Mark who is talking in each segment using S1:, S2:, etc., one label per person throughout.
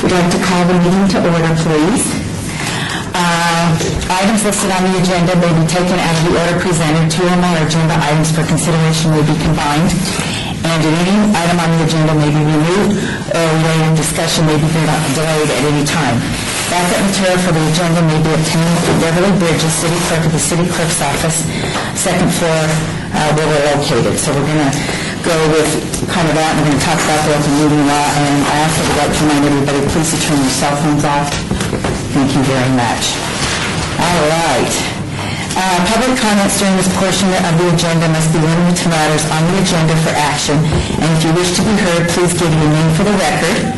S1: We'd like to call the meeting to order, please. Items listed on the agenda may be taken out of the order presented. Two or more agenda items for consideration may be combined, and any item on the agenda may be removed or related discussion may be delayed at any time. Backup material for the agenda may be obtained from Beverly Bridges, City Clerk at the City Clerk's office, second floor where we're located. So we're going to go with kind of that. We're going to talk about the open meeting law, and I also would like to remind everybody, please turn your cell phones off. Thank you very much. All right. Public comments during this portion of the agenda must be limited to matters on the agenda for action, and if you wish to be heard, please give your name for the record.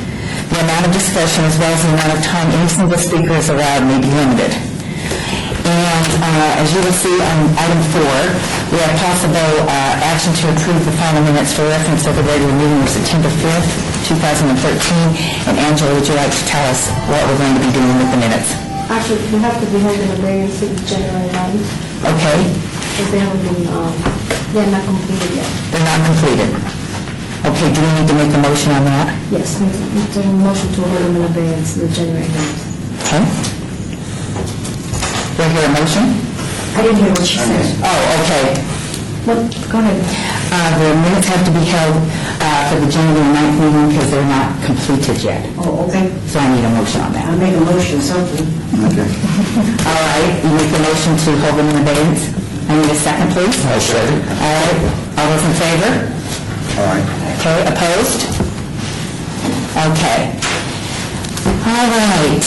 S1: The amount of discussion as well as the amount of time any single speaker is allowed may be limited. And as you will see on item 4, we have possible action to approve the final minutes for reference of the regular meeting of September 5th, 2013. And Angela, would you like to tell us what we're going to be doing with the minutes?
S2: Actually, we have to be holding a variance to January 9th.
S1: Okay.
S2: Because they haven't been, they're not completed yet.
S1: They're not completed. Okay, do we need to make a motion on that?
S2: Yes, we take a motion to hold them in a variance to January 9th.
S1: Okay. Do I hear a motion?
S2: I didn't hear what she said.
S1: Oh, okay.
S2: Well, go ahead.
S1: The minutes have to be held for the January 9th meeting because they're not completed yet.
S2: Oh, okay.
S1: So I need a motion on that.
S2: I'll make a motion, something.
S1: Okay. All right, you make the motion to hold them in abeyance. I need a second, please.
S3: I'll second.
S1: All right, all those in favor?
S3: All right.
S1: Okay, opposed? Okay. All right.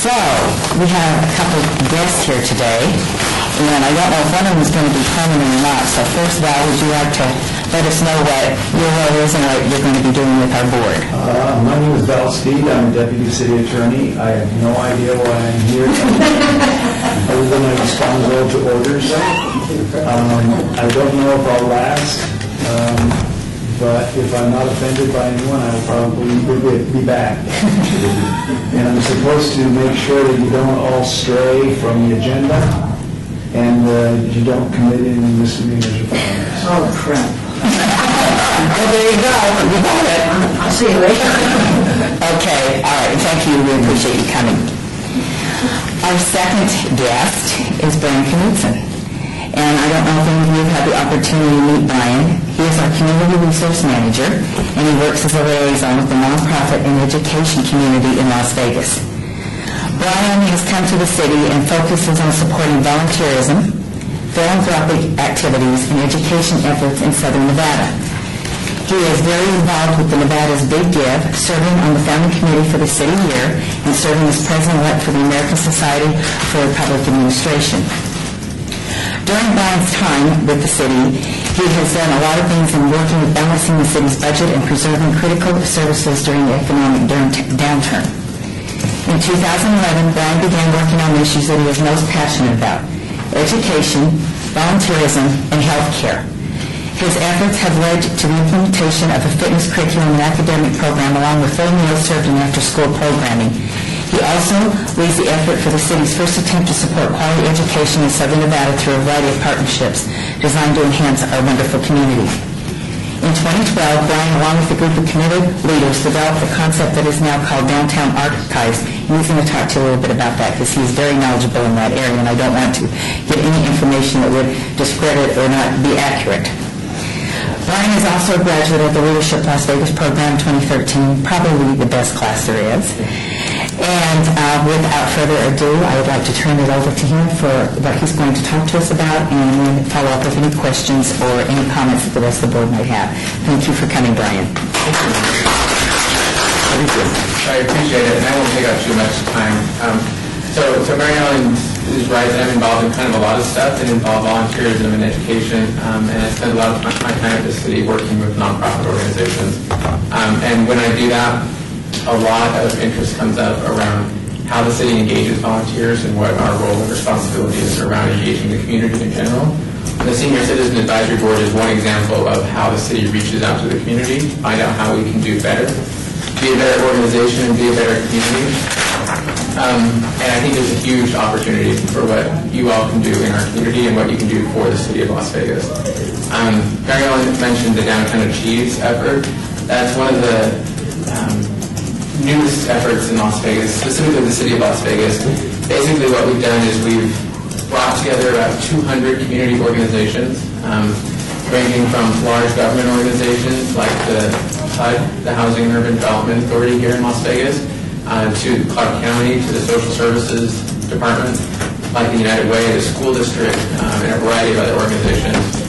S1: So, we have a couple of guests here today, and I don't know if one of them is going to be permanent or not. So first of all, would you like to let us know what your role is and what you're going to be doing with our board?
S4: My name is Val Steed. I'm a deputy city attorney. I have no idea why I'm here, other than I respond well to orders. I don't know if I'll last, but if I'm not offended by anyone, I will probably be back. And I'm supposed to make sure that you don't all stray from the agenda and you don't commit any misdemeanors or felonies.
S2: Oh, crap.
S1: Well, there you go. You got it.
S2: I'll see you later.
S1: Okay, all right. Thank you. We appreciate you coming. Our second guest is Brian Knudsen. And I don't know if any of you have had the opportunity to meet Brian. He is our community resource manager, and he works as a liaison with the nonprofit and education community in Las Vegas. Brian has come to the city and focuses on supporting volunteerism, philanthropic activities, and education efforts in Southern Nevada. He is very involved with the Nevada's Big Give, serving on the founding committee for the city year, and serving as president-elect for the American Society for Public Administration. During Brian's time with the city, he has done a lot of things in working with balancing the city's budget and preserving critical services during the economic downturn. In 2011, Brian began working on issues that he is most passionate about: education, volunteerism, and health care. His efforts have led to the implementation of a fitness curriculum and academic program along with full meals served and after-school programming. He also leads the effort for the city's first attempt to support quality education in Southern Nevada through a variety of partnerships designed to enhance our wonderful community. In 2012, Brian, along with a group of committed leaders, developed a concept that is now called Downtown Archives. And he's going to talk to you a little bit about that because he's very knowledgeable in that area, and I don't want to get any information that would discredit or not be accurate. Brian is also a graduate of the Leadership Las Vegas program 2013, probably the best class there is. And without further ado, I would like to turn it over to him for what he's going to talk to us about and then follow up with any questions or any comments that the rest of the board might have. Thank you for coming, Brian.
S3: Thank you.
S5: I appreciate it, and I won't take up too much time. So Mary Ellen is right that I'm involved in kind of a lot of stuff that involve volunteerism and education, and I spend a lot of my time at the city working with nonprofit organizations. And when I do that, a lot of interest comes up around how the city engages volunteers and what our role and responsibility is around engaging the community in general. And the Senior Citizen Advisory Board is one example of how the city reaches out to the community, find out how we can do better, be a better organization, and be a better community. And I think there's a huge opportunity for what you all can do in our community and what you can do for the city of Las Vegas. Mary Ellen mentioned the Downtown Achieves effort. That's one of the newest efforts in Las Vegas, specifically the city of Las Vegas. Basically what we've done is we've brought together about 200 community organizations, ranging from large government organizations like the HUD, the Housing and Urban Development Authority here in Las Vegas, to Clark County, to the Social Services Department, like the United Way, the school district, and a variety of other organizations.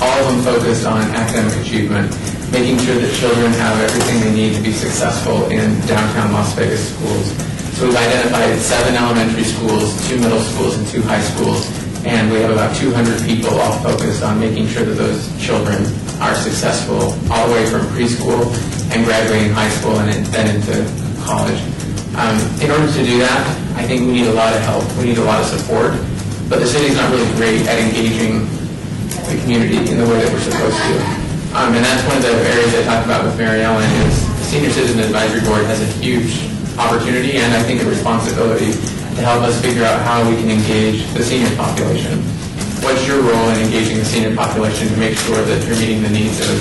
S5: All of them focused on academic achievement, making sure that children have everything they need to be successful in downtown Las Vegas schools. So we've identified 7 elementary schools, 2 middle schools, and 2 high schools, and we have about 200 people all focused on making sure that those children are successful all the way from preschool and graduating high school and then into college. In order to do that, I think we need a lot of help. We need a lot of support, but the city's not really great at engaging the community in the way that we're supposed to. And that's one of the areas I talked about with Mary Ellen is the Senior Citizen Advisory Board has a huge opportunity and I think a responsibility to help us figure out how we can engage the senior population. What's your role in engaging the senior population to make sure that you're meeting the needs of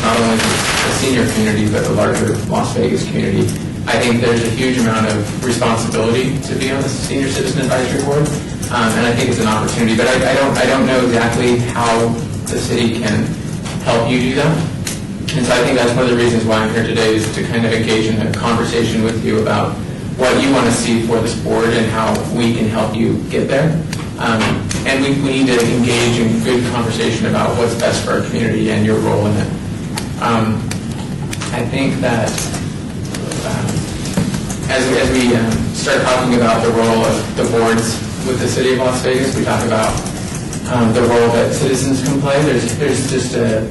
S5: not only the senior community but the larger Las Vegas community? I think there's a huge amount of responsibility to be on the Senior Citizen Advisory Board, and I think it's an opportunity. But I don't know exactly how the city can help you do that. And so I think that's one of the reasons why I'm here today is to kind of engage in a conversation with you about what you want to see for this board and how we can help you get there. And we need to engage in good conversation about what's best for our community and your role in it. I think that as we start talking about the role of the boards with the city of Las Vegas, we talk about the role that citizens can play. There's just a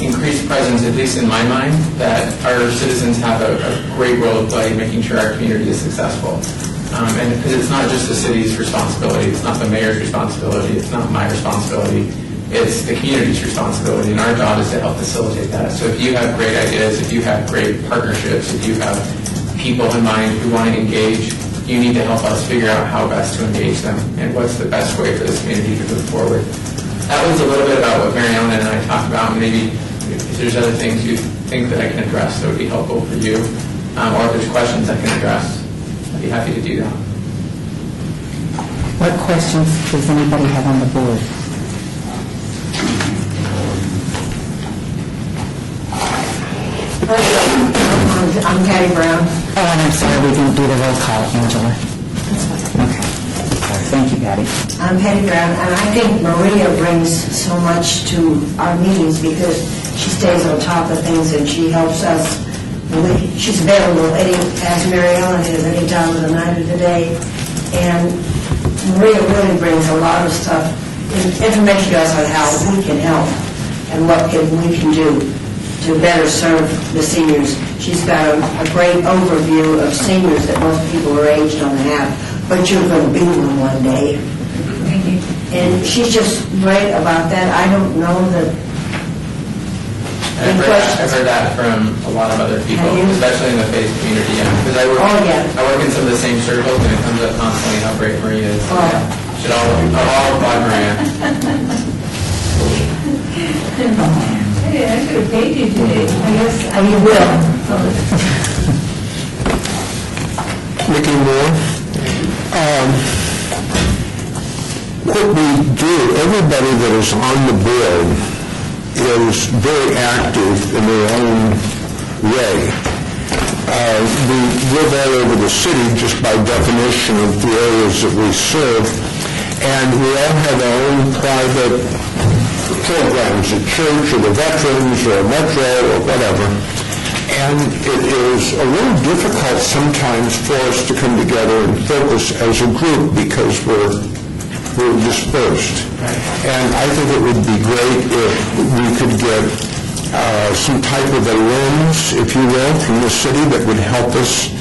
S5: increased presence, at least in my mind, that our citizens have a great role to play in making sure our community is successful. And because it's not just the city's responsibility, it's not the mayor's responsibility, it's not my responsibility, it's the community's responsibility, and our job is to help facilitate that. So if you have great ideas, if you have great partnerships, if you have people in mind who want to engage, you need to help us figure out how best to engage them and what's the best way for this community to move forward. That was a little bit about what Mary Ellen and I talked about, and maybe if there's other things you think that I can address that would be helpful for you, or if there's questions I can address, I'd be happy to do that.
S1: What questions does anybody have on the board?
S3: I'm Patty Brown.
S1: Oh, and I'm sorry we didn't do the roll call, Angela. Okay. Sorry. Thank you, Patty.
S3: I'm Patty Brown, and I think Maria brings so much to our meetings because she stays on top of things and she helps us. She's available as Mary Ellen is any time of the night or the day. And Maria really brings a lot of stuff, information to us on how we can help and what we can do to better serve the seniors. She's got a great overview of seniors that most people our age don't have, but you're going to be one day. And she's just great about that. I don't know that...
S5: I've heard that from a lot of other people, especially in the faith community. Because I work in some of the same circles, and it comes up constantly how great Maria is. Should all applaud Maria.
S2: Hey, I could have paid you today. I guess
S3: You will.
S6: Mickey Moore. What we do, everybody that is on the board is very active in their own way. We live all over the city just by definition of the areas that we serve, and we all have our own private programs at church or the veterans or Metro or whatever. And it is a little difficult sometimes for us to come together and focus as a group because we're dispersed. And I think it would be great if we could get some type of a lens, if you will, from the city that would help us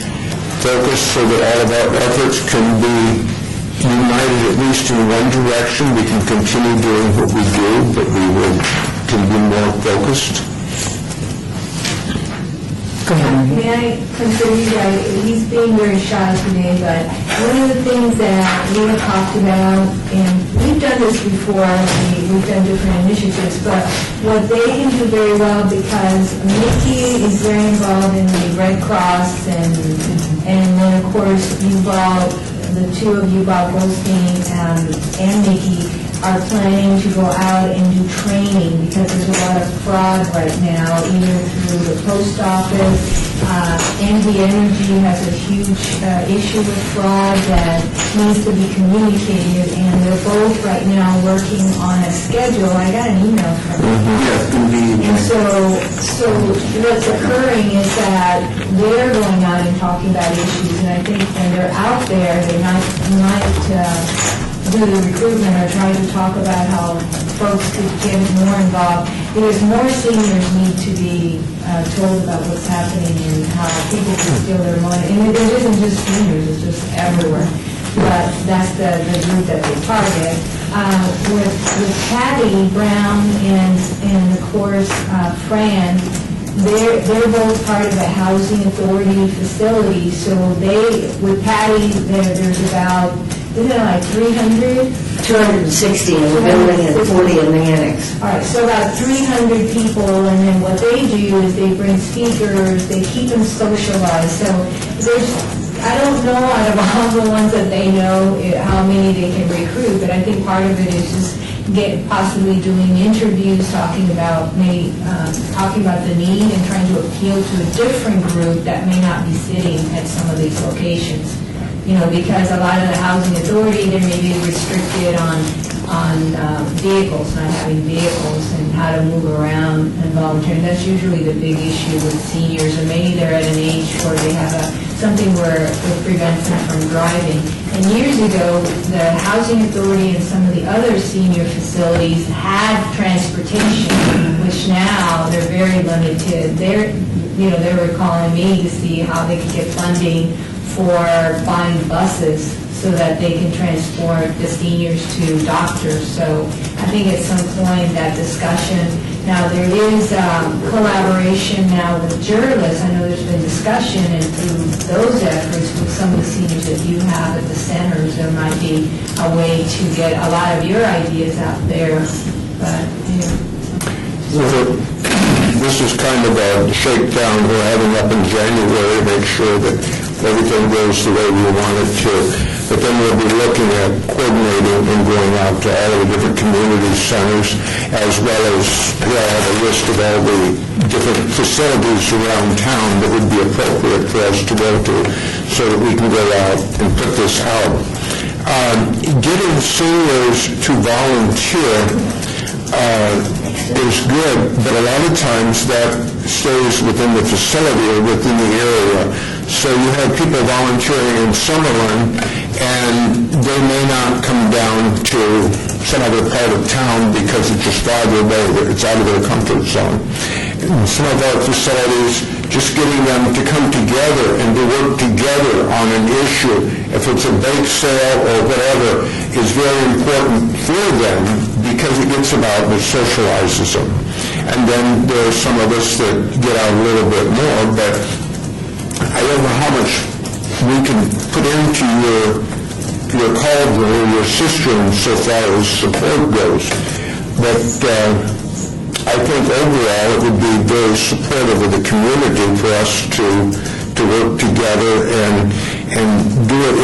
S6: focus so that all of our efforts can be united at least in one direction. We can continue doing what we do, but can be more focused.
S1: Go ahead, Margaret.
S2: May I contribute? He's being very shy today, but one of the things that we have talked about, and we've done this before, we've done different initiatives, but what they can do very well, because Mickey is very involved in the Red Cross, and then, of course, the two of you, Bob Goldstein and Mickey, are planning to go out and do training, because there's a lot of fraud right now, either through the post office. NV Energy has a huge issue with fraud that needs to be communicated, and they're both right now working on a schedule. I got an email from them. And so what's occurring is that they're going out and talking about issues, and I think when they're out there, they might do the recruitment or try to talk about how folks could get more involved, because more seniors need to be told about what's happening and how people can steal their money. And it isn't just seniors, it's just everywhere. But that's the group that they target. With Patty Brown and of course Fran, they're both part of a housing authority facility. So with Patty, there's about, isn't it like 300?
S3: 260 in the building and 40 in the annex.
S2: All right, so about 300 people, and then what they do is they bring speakers, they keep them socialized. So I don't know out of all the ones that they know how many they can recruit, but I think part of it is just possibly doing interviews, talking about the need and trying to appeal to a different group that may not be sitting at some of these locations. Because a lot of the housing authority, they may be restricted on vehicles, not having vehicles, and how to move around and volunteer. And that's usually the big issue with seniors, or maybe they're at an age where they have something where it prevents them from driving. And years ago, the housing authority and some of the other senior facilities had transportation, which now they're very limited. They were calling me to see how they could get funding for buying buses so that they can transport the seniors to doctors. So I think at some point that discussion, now there is collaboration now with Jurlis. I know there's been discussion, and through those efforts with some of the seniors that you have at the centers, there might be a way to get a lot of your ideas out there. But,
S6: This is kind of a shakedown we're having up in January to make sure that everything goes the way we want it to. But then we'll be looking at coordinating and going out to all the different community centers, as well as have a list of all the different facilities around town that would be appropriate for us to go to, so that we can go out and put this out. Getting seniors to volunteer is good, but a lot of times that stays within the facility or within the area. So you have people volunteering in Summerlin, and they may not come down to some other part of town because it's just farther away, it's out of their comfort zone. In some of our facilities, just getting them to come together and to work together on an issue, if it's a bake sale or whatever, is very important for them, because it gets them out and it socializes them. And then there are some of us that get out a little bit more, but I don't know how much we can put into your cauldron or your cistern so far as support goes. But I think overall it would be very supportive of the community for us to work together and do it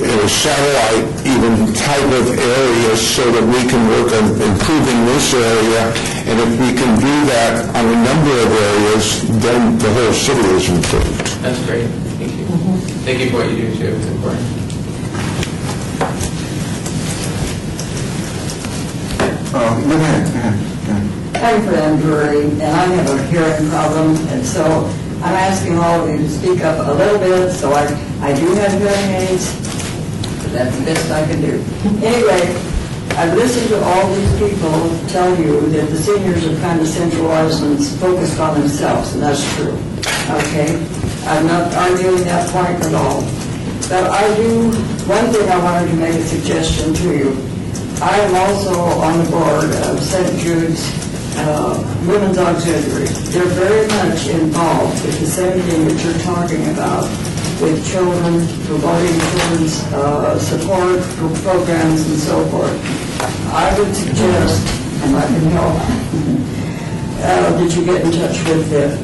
S6: in a satellite even type of area, so that we can work on improving this area. And if we can do that on a number of areas, then the whole city is improved.
S5: That's great. Thank you. Thank you for what you do too. It's important.
S7: Go ahead.
S8: I'm Fran Drury, and I have a hearing problem, and so I'm asking all of you to speak up a little bit. So I do have hearing aids, but that's the best I can do. Anyway, I've listened to all these people tell you that the seniors are kind of centralized and focused on themselves, and that's true. Okay? I'm not arguing that point at all. But one thing I wanted to make a suggestion to you. I am also on the board of St. Jude's Women's Auxiliary. They're very much involved with the same thing that you're talking about, with children, promoting children's support for programs and so forth. I would suggest, and I can help, that you get in touch with the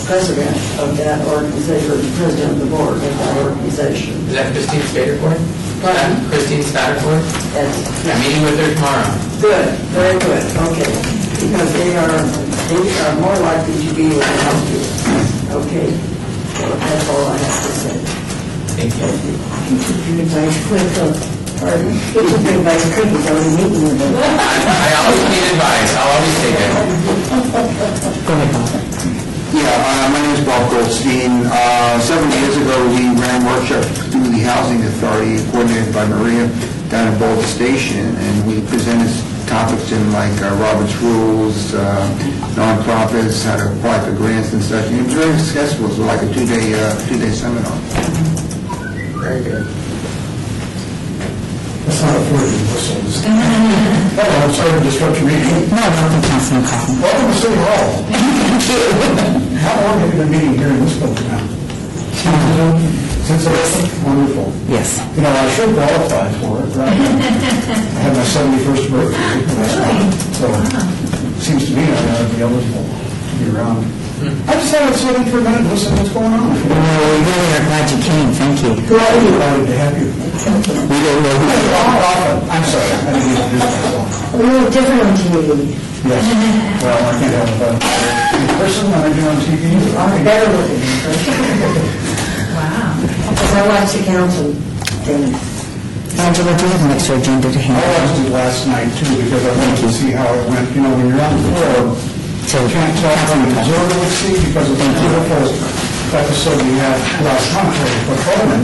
S8: president of that organization, or the president of the board of that organization.
S5: Is that Christine Spaderford?
S8: Pardon?
S5: Christine Spaderford?
S8: That's
S5: I'm meeting with her tomorrow.
S8: good, very good, okay. Because they are more likely to be able to help you. Okay, so that's all I have to say.
S5: Thank you.
S3: Good advice, pardon? Good advice, Cricket's already meeting with them.
S5: I always need advice. I'll always take it.
S1: Go ahead, Bob.
S7: Yeah, my name is Bob Goldstein. Several years ago, we ran workshops through the Housing Authority, coordinated by Maria, down at Boulder Station, and we presented topics in like Robert's Rules, nonprofits, how to apply for grants and such. And it was very successful. It was like a two-day seminar.
S5: Very good.
S4: That's not a word, whistle. Oh, I'm sorry to disrupt your meeting.
S1: No, welcome, Councilman Coffin.
S4: Welcome to City Hall. How long have you been meeting here in this building now? Since the wonderful.
S1: Yes.
S4: You know, I should qualify for it, right? I had my 71st birthday last month, so it seems to me I ought to be eligible to be around. I just thought I'd sit in for a minute and listen to what's going on.
S1: Well, we really are glad you came, thank you.
S4: Delighted to have you.
S6: We don't know who
S4: I'm sorry, I didn't introduce myself.
S3: A little different on TV.
S4: Yes, well, I can't have a better in person than I do on TV.
S3: I'm better looking in person. Because I watch the council thing.
S1: Angela, do you have an extra agenda to
S4: I
S1: hand?
S4: watched it last night too, because I wanted to see how it went. You know, when you're on the floor,
S1: So,
S4: you can't tell from the observer would see because it's a beautiful episode we had last month where the patrolman,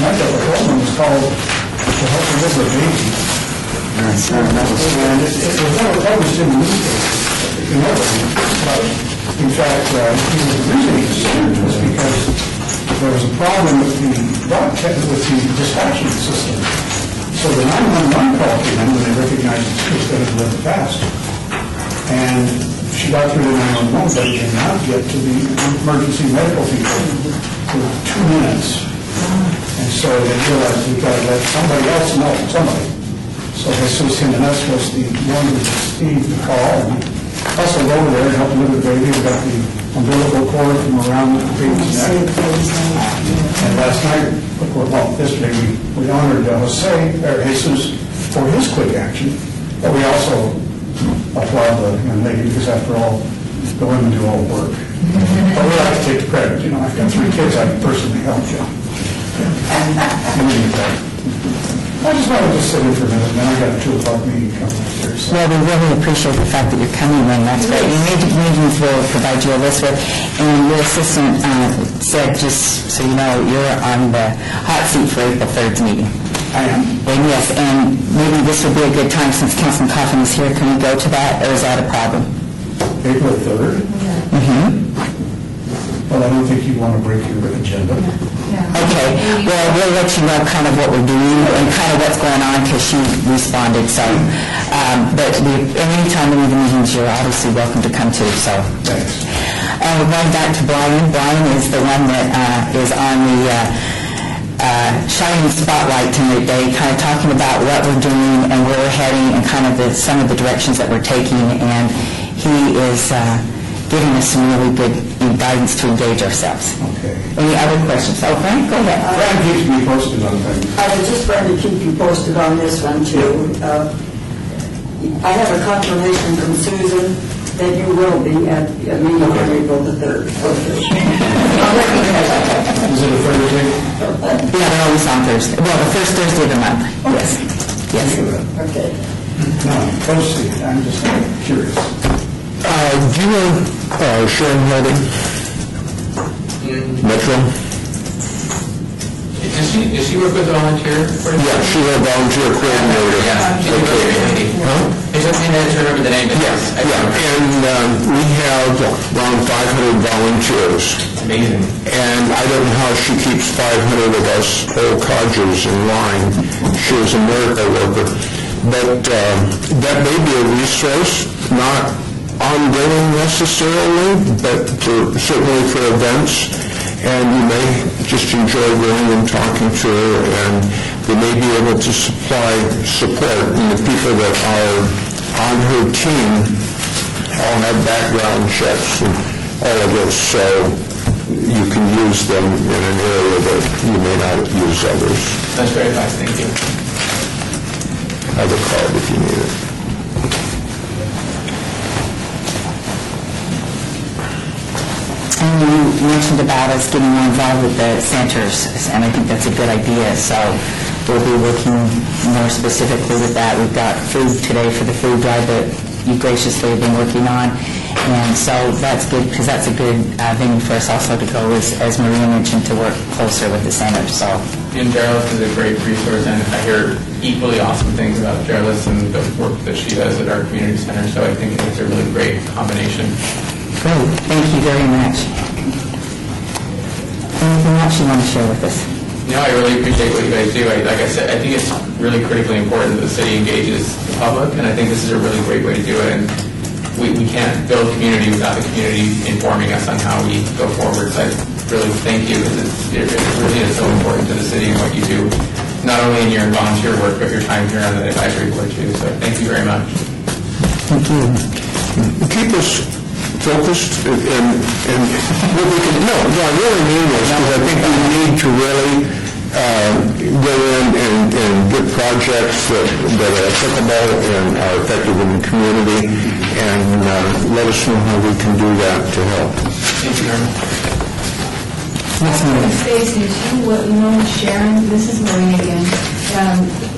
S4: Michael Patrolman was called to help deliver a baby. And it was never published in the newspaper, you know, but in fact, the reason he was sued was because there was a problem with the dispatching system. So the 911 call came in when they recognized the case that it lived fast. And she got through to 911, but it did not get to the emergency medical people for 2 minutes. And so they realized we've got to let somebody else know, somebody. So Jesus Jimenez was the one who received the call, and also over there and helped deliver the baby. We got the umbilical cord from around the baby's neck. And last night, well, yesterday, we honored Jesus for his quick action, but we also applaud the young lady, because after all, the women do all the work. But we like to take the credit, you know, I've got 3 kids I can personally help you. I just wanted to sit in for a minute, and then I got a 2 o'clock meeting coming upstairs. So.
S1: well, we really appreciate the fact that you're coming, and that's great. Your meetings will provide you a list with, and your assistant said, just so you know, you're on the hot seat for April 3rd's meeting.
S4: I am.
S1: And yes, and maybe this would be a good time, since Councilman Coffin is here, can we go to that, or is that a problem?
S4: April 3rd? Well, I don't think you want to break your agenda.
S1: Okay, well, we'll let you know kind of what we're doing and kind of what's going on, because she responded, so, but anytime any of the meetings, you're obviously welcome to come to, so.
S4: Thanks.
S1: We're going back to Brian. Brian is the one that is on the shining spotlight today, kind of talking about what we're doing and where we're heading and kind of some of the directions that we're taking, and he is giving us some really good guidance to engage ourselves.
S4: Okay.
S1: Any other questions? Oh, Frank, go ahead.
S4: Brian keeps me posted on things.
S8: I was just going to keep you posted on this one, too. I have a confirmation from Susan that you will be at a meeting on April the 3rd. Okay.
S4: Is it a Thursday?
S1: Yeah, they're always on Thursday. Well, the first Thursday of the month. Yes. Yes.
S8: Okay.
S4: No, proceed. I'm just curious.
S6: Do you know Sharon Harding? Metro?
S5: Does she work with the volunteer?
S6: Yeah, she's a volunteer coordinator.
S5: Yeah, she's a really good lady. It took me a minute to remember the name, but yes. I
S6: Yeah,
S5: remember.
S6: and we have around 500 volunteers.
S5: Amazing.
S6: And I don't know how she keeps 500 of us old codgers in line. She is a miracle worker. But that may be a resource, not ongoing necessarily, but certainly for events. And you may just enjoy going and talking to her, and they may be able to supply support. And the people that are on her team all have background checks and all of this, so you can use them in an area that you may not use others.
S5: That's very nice, thank you.
S6: I have a card if you need it.
S1: And you mentioned about us getting more involved with the centers, and I think that's a good idea. So we'll be working more specifically with that. We've got food today for the food drive that you graciously have been working on. And so that's good, because that's a good venue for us also to go, as Maria mentioned, to work closer with the center. So
S5: And Gerald's is a great resource, and I hear equally awesome things about Gerald's and the work that she does at our community center, so I think it's a really great combination.
S1: great, thank you very much. Anything else you want to share with us?
S5: No, I really appreciate what you guys do. Like I said, I think it's really critically important that the city engages the public, and I think this is a really great way to do it. And we can't build community without the community informing us on how we go forward. So I really thank you, because it really is so important to the city and what you do, not only in your volunteer work, but your time here on the advisory board too. So thank you very much.
S1: Thank you.
S6: Keep us focused and what we can, no, I really mean this, because I think we need to really go in and get projects that are applicable and are effective in the community, and let us know how we can do that to help.
S5: Thank you very much.
S1: Yes, Maria.
S2: Stacy, you know Sharon, this is Maria again.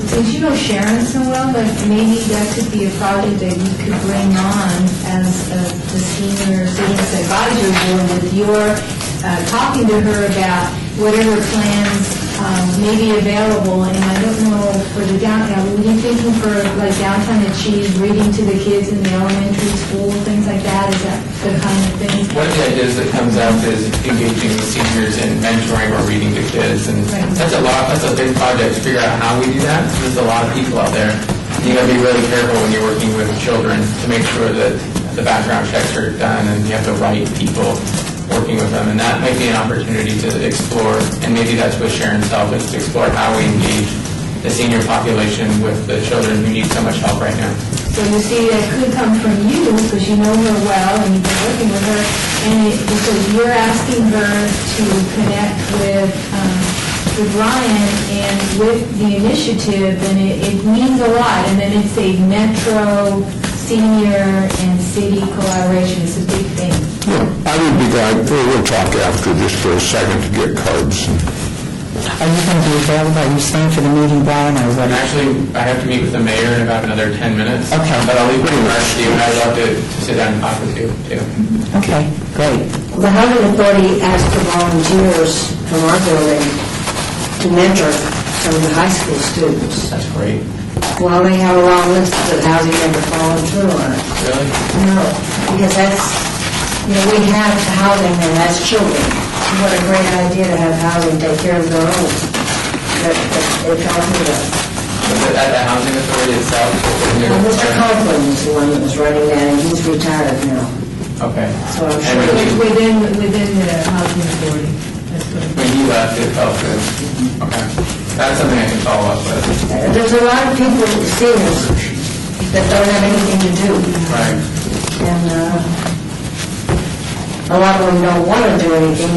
S2: Since you know Sharon so well, but maybe that could be a project that you could bring on as the senior citizens advisory board with your talking to her about whatever plans may be available. And I don't know for the downtown, were you thinking for like downtown that she's reading to the kids in the elementary school, things like that? Is that the kind of thing?
S5: One of the ideas that comes up is engaging with seniors in mentoring or reading to kids, and that's a big project to figure out how we do that. There's a lot of people out there. You got to be really careful when you're working with children to make sure that the background checks are done and you have the right people working with them, and that might be an opportunity to explore, and maybe that's with Sharon's help, is to explore how we engage the senior population with the children who need so much help right now.
S2: So you see, it could come from you, because you know her well, and you've been working with her, and because you're asking her to connect with Ryan and with the initiative, then it means a lot, and then it's a metro, senior, and city collaboration. It's a big thing.
S6: Yeah, I would be glad, we'll talk after just for a second to get cards.
S1: Are you going to be available? Are you staying for the meeting, Brian, or what?
S5: And actually, I have to meet with the mayor in about another 10 minutes.
S1: Okay.
S5: But I'll leave it to you, and I'd love to sit down and talk with you, too.
S1: Okay, great.
S3: The Housing Authority asked for volunteers from our building to mentor some of the high school students.
S5: That's great.
S3: Well, they have a long list that housing never followed through on it.
S5: Really?
S3: No, because that's, we have housing and that's children. What a great idea to have housing take care of their own. That they talk about.
S5: Was it at the housing authority itself?
S3: Well, Mr. Conklin is the one that was writing that, and he's retired now.
S5: Okay.
S3: So I'm
S5: And
S3: sure
S5: when
S2: Within the housing authority. That's what it-
S5: he left, it felt good. Okay. That's something I can follow up with.
S3: There's a lot of people, seniors, that don't have anything to do.
S5: Right.
S3: And a lot of them don't want to do anything.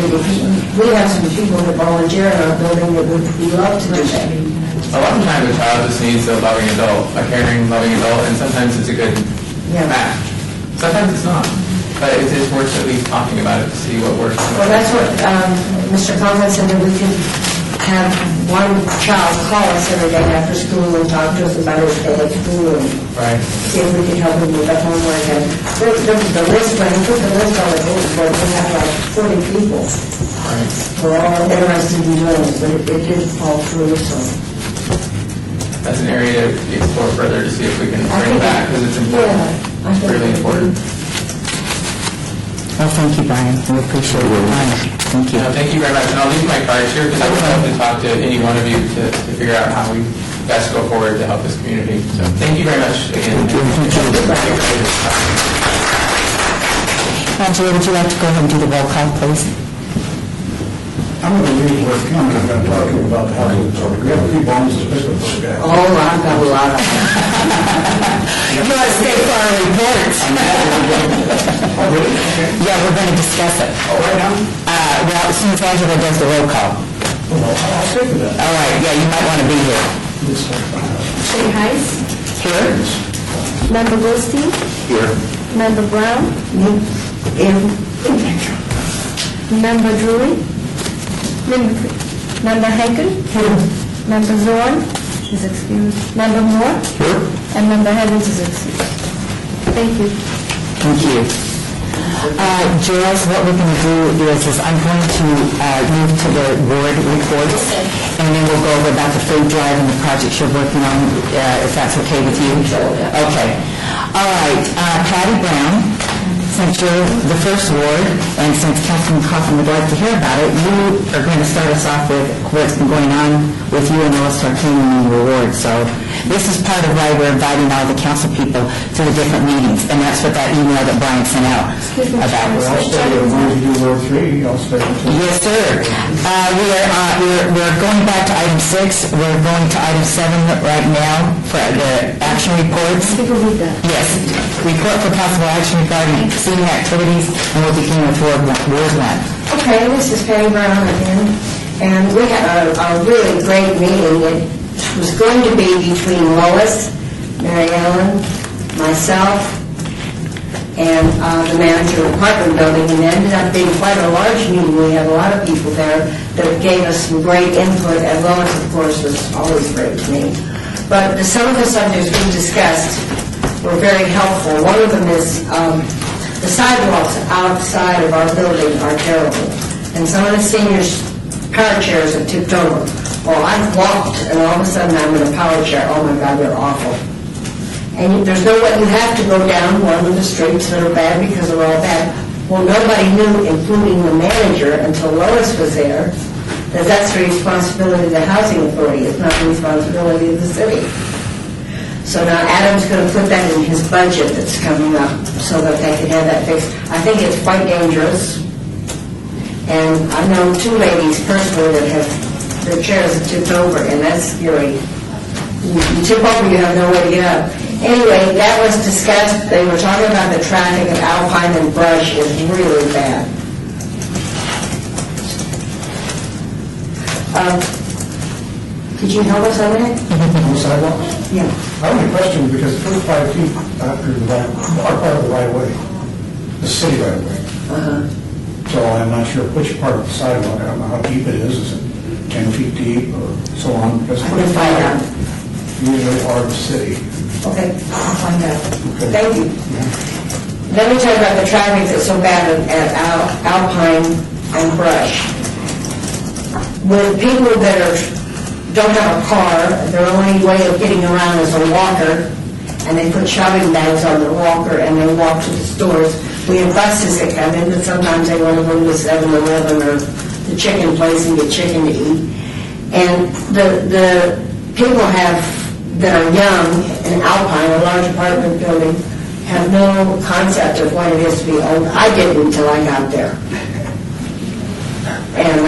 S3: We have some people that volunteer in our building that would love to do that.
S5: A lot of times a child just needs a loving adult, a caring, loving adult, and sometimes it's a good
S3: Yeah.
S5: match. Sometimes it's not. But it is worth at least talking about it to see what works.
S3: Well, that's what Mr. Conklin said, that we could have one child call us every day after school and talk to us about his day at school and
S5: Right.
S3: see if we could help him with the homework. And the list, when he put the list on the bulletin board, we have like 40 people who are all interested in doing it, but it didn't fall through, so.
S5: That's an area to explore further to see if we can
S3: I
S5: bring
S3: think-
S5: it back, because it's important.
S3: Yeah, I
S5: It's
S3: think
S5: really
S3: we
S5: important.
S1: Well, thank you, Brian. We appreciate your time. Thank you.
S5: Thank you very much, and I'll leave my cards here, because I would love to talk to any one of you to figure out how we best go forward to help this community. So thank you very much again.
S1: Angela, would you like to go ahead and do the roll call, please?
S4: I'm going to leave with comment, I'm going to talk to you about the housing authority. We have a few bones to pick with those guys.
S8: Oh, I've got a lot of them.
S1: You want to stay for our reports?
S4: Oh, really? Okay.
S1: Yeah, we're going to discuss it.
S4: Oh, right now?
S1: Well, as soon as Angela does the roll call.
S4: Well, I'll stick with that.
S1: All right, yeah, you might want to be here.
S2: Shay Heiss,
S1: Here?
S2: Member Goldstein,
S7: Here.
S2: Member Brown, Member Drury, Member Hagen, Member Zorn is excused, Member Moore, and Member Evans is excused. Thank you.
S1: Thank you. Jules, what we're going to do is I'm going to move to the board reports, and then we'll go over about the food drive and the projects you're working on, if that's okay with you. Okay. All right, Patty Brown, since you're the first ward, and since Councilman Coffin would like to hear about it, you are going to start us off with what's been going on with you and Lois Tarkanian in your ward. So this is part of why we're inviting all the council people to the different meetings, and that's what that email that Brian sent out about.
S4: I'll stay with Ward 3, I'll stay with
S1: Yes, sir. We're going back to item 6. We're going to item 7 right now for the action reports.
S2: People read that.
S1: Yes, report for possible action regarding city activities, and we'll begin with Ward 1.
S3: Okay, this is Patty Brown again, and we had a really great meeting. It was going to be between Lois, Mary Ellen, myself, and the manager of the apartment building, and it ended up being quite a large meeting. We had a lot of people there that gave us some great input, and Lois, of course, was always great to me. But some of the subjects we discussed were very helpful. One of them is the sidewalks outside of our building are terrible, and some of the seniors' power chairs have tipped over. Well, I've walked, and all of a sudden I'm in a power chair. Oh my God, they're awful. And there's no way, you have to go down one of the streets that are bad because they're all bad. Well, nobody knew, including the manager, until Lois was there, that that's the responsibility of the housing authority. It's not the responsibility of the city. So now Adam's going to put that in his budget that's coming up so that they can have that fixed. I think it's quite dangerous. And I've known 2 ladies personally that have, their chairs have tipped over, and that's scary. You tip over, you have no way to get up. Anyway, that was discussed. They were talking about the traffic at Alpine and Brush is really bad. Could you help us on that?
S4: On the sidewalk.
S3: Yeah.
S4: I have a question, because the first 5 feet after the right, are part of the right of way, the city right of way. So I'm not sure which part of the sidewalk, I don't know how deep it is it 10 feet deep or so on? Because
S3: I can find out.
S4: usually are the city.
S3: Okay, I'll find out.
S4: Okay.
S3: Thank you. Let me talk about the traffic that's so bad at Alpine and Brush. With people that don't have a car, their only way of getting around is a walker, and they put shopping bags on their walker and they walk to the stores. We have buses that come in, but sometimes they want to go to the 7-Eleven or the chicken place and get chicken to eat. And the people that are young in Alpine, a large apartment building, have no concept of what it is to be old. I didn't until I got there. And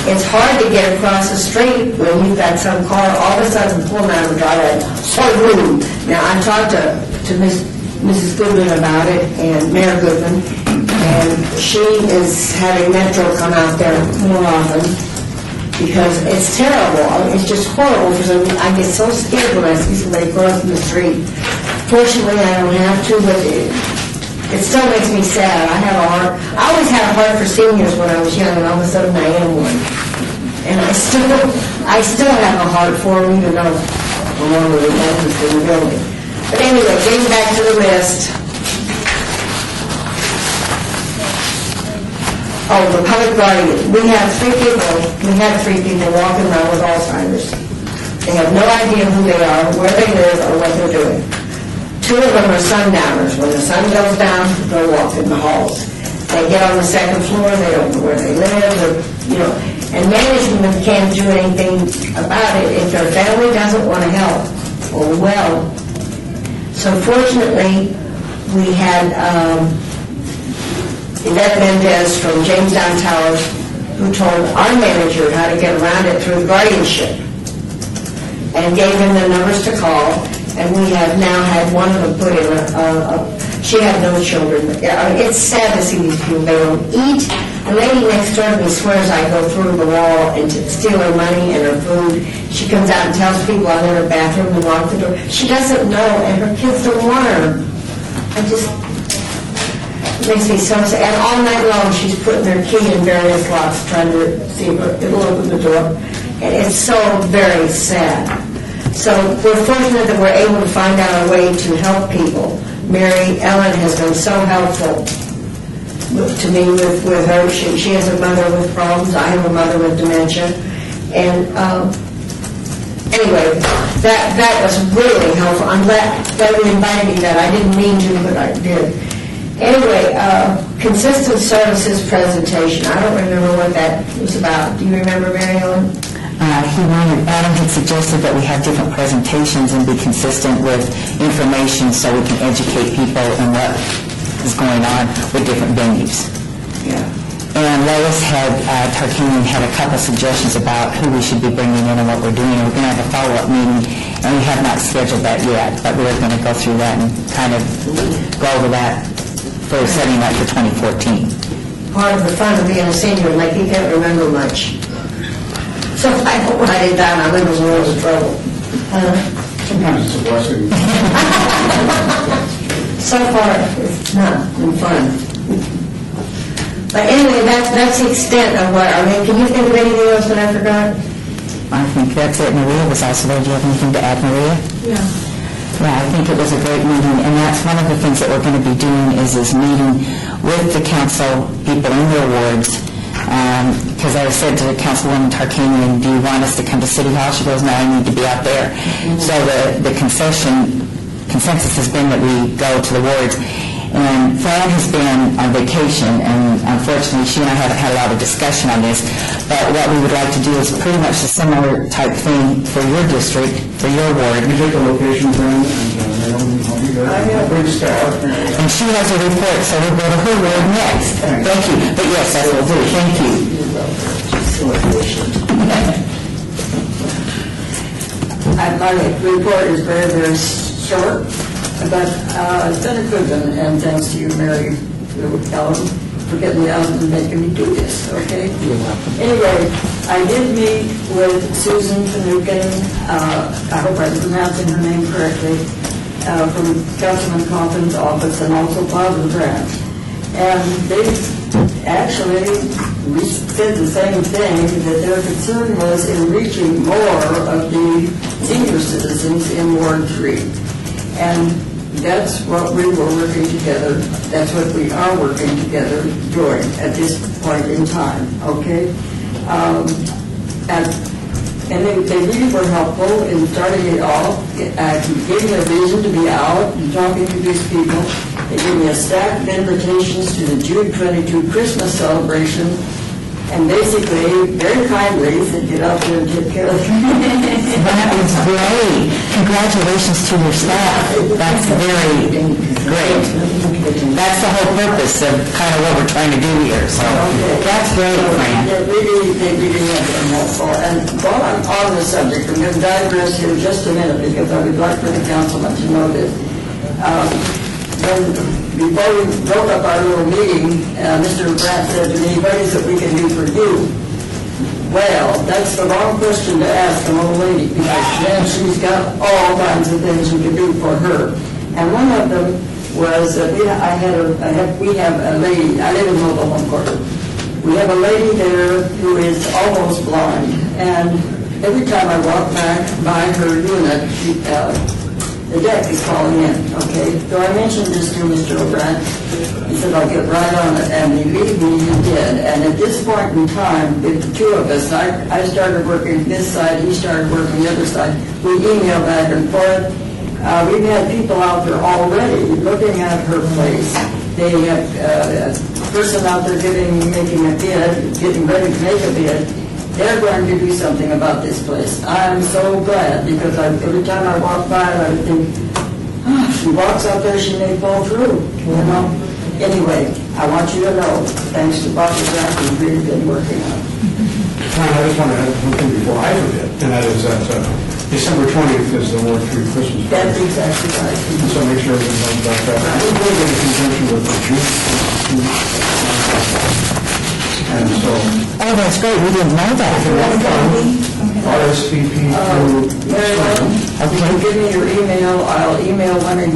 S3: it's hard to get across the street when you've got some car all of a sudden pulling out of the driveway. So rude. Now, I talked to Mrs. Goodman about it, and Mayor Goodman, and she is having Metro come out there more often, because it's terrible. It's just horrible, because I get so scared when I see somebody crossing the street. Fortunately, I don't have to, but it still makes me sad. I always had a heart for seniors when I was young, and all of a sudden I am one. And I still have a heart for them, even though I'm one of the oldest in the building. But anyway, getting back to the list. Oh, the public guardian. We have 3 people walking around with Alzheimer's. They have no idea who they are, where they live, or what they're doing. 2 of them are sundowners. When the sun goes down, they'll walk in the halls. They get on the 2nd floor, they don't know where they live, and management selectmen can't do anything about it if their family doesn't want to help. Well, so fortunately, we had Yvette Mendez from Jamestown Towers who told our manager how to get around it through guardianship and gave him the numbers to call, and we have now had one of them put in she had no children. I mean, it's sad to see these people, they don't eat. The lady next door to me swears I go through the wall and to steal her money and her food. She comes out and tells people I'm in her bathroom and lock the door. She doesn't know, and her kids don't want her. It makes me so sad. And all night long, she's putting her key in various locks, trying to see if it'll open the door. And it's so very sad. So we're fortunate that we're able to find out a way to help people. Mary Ellen has been so helpful to me with her. She has a mother with problems. I have a mother with dementia. And anyway, that was really helpful. I'm glad that you invited me that. I didn't mean to, but I did. Anyway, consistent services presentation. I don't remember what that was about. Do you remember, Mary Ellen?
S1: Adam had suggested that we have different presentations and be consistent with information so we can educate people on what is going on with different venues.
S3: Yeah.
S1: And Lois Tarkanian had a couple suggestions about who we should be bringing in and what we're doing. We're going to have a follow-up meeting, and we have not scheduled that yet, but we're going to go through that and kind of go over that for setting up for 2014.
S3: Part of the fun of being a senior, like you can't remember much. So if I don't write it down, I'm in a world of trouble.
S7: Sometimes it's a blessing.
S3: So far, it's not been fun. But anyway, that's the extent of what, can you think of anything else that I forgot?
S1: I think that's it. Maria was also there. Do you have anything to add, Maria?
S2: Yeah.
S1: Yeah, I think it was a great meeting, and that's one of the things that we're going to be doing is meeting with the council people in their wards. Because I said to Councilwoman Tarkanian, do you want us to come to City Hall? She goes, no, I need to be out there. So the consensus has been that we go to the wards. And Fran has been on vacation, and unfortunately, she and I haven't had a lot of discussion on this, but what we would like to do is pretty much a similar type thing for your district, for your ward.
S4: We take a location, friend, and I'll be there. Bring staff.
S1: And she has a report, so we'll go to her ward next. Thank you. But yes, that's what we'll do. Thank you.
S8: My report is very, very short, but it's been a good one, and thanks to you, Mary Ellen, for getting me out and making me do this, okay? Anyway, I did meet with Susan Finucane, I hope I'm pronouncing her name correctly, from Councilman Coffin's office, and also Bob and Grant. And they actually said the same thing, that their concern was in reaching more of the senior citizens in Ward 3. And that's what we were working together, that's what we are working together doing at this point in time, okay? And they really were helpful in starting it off, giving me a reason to be out and talking to these people. They gave me a stack of invitations to the June 22 Christmas celebration, and basically, very kindly, said, get out there and take care of it.
S1: That was great. Congratulations to your staff. That's very great. That's the whole purpose of kind of what we're trying to do here, so that's great, Fran.
S8: They really have been helpful. And while I'm on the subject, I'm going to digress here just a minute because I would like for the councilman to know this. Before we broke up our little meeting, Mr. Brandt said to me, what is it we can do for you? Well, that's the wrong question to ask an old lady, because then she's got all kinds of things we can do for her. And one of them was that we have a lady, I live in Mobile Home Court. We have a lady there who is almost blind, and every time I walk by her unit, the deck is falling in, okay? So I mentioned this to Mr. O'Brien. He said, I'll get right on it, and believe me, he did. And at this point in time, the two of us, I started working this side, he started working the other side. We emailed back and forth. We've had people out there already looking at her place. They have a person out there making a bid, getting ready to make a bid. they're going to do something about this place. I'm so glad, because every time I walk by, I would think, she walks out there, she may fall through, you know? Anyway, I want you to know, thanks to Bob Jack, we've really been working on it.
S9: I just want to add one thing before I forget, and that is that December 20th is the Ward 3 Christmas
S8: That's
S9: party.
S8: exactly right.
S9: So make sure everyone knows about that. We're going in conjunction with the June. And so
S1: Oh, that's great, we didn't know that.
S9: RSVP through.
S8: Mary Ellen, if you can give me your email, I'll email one of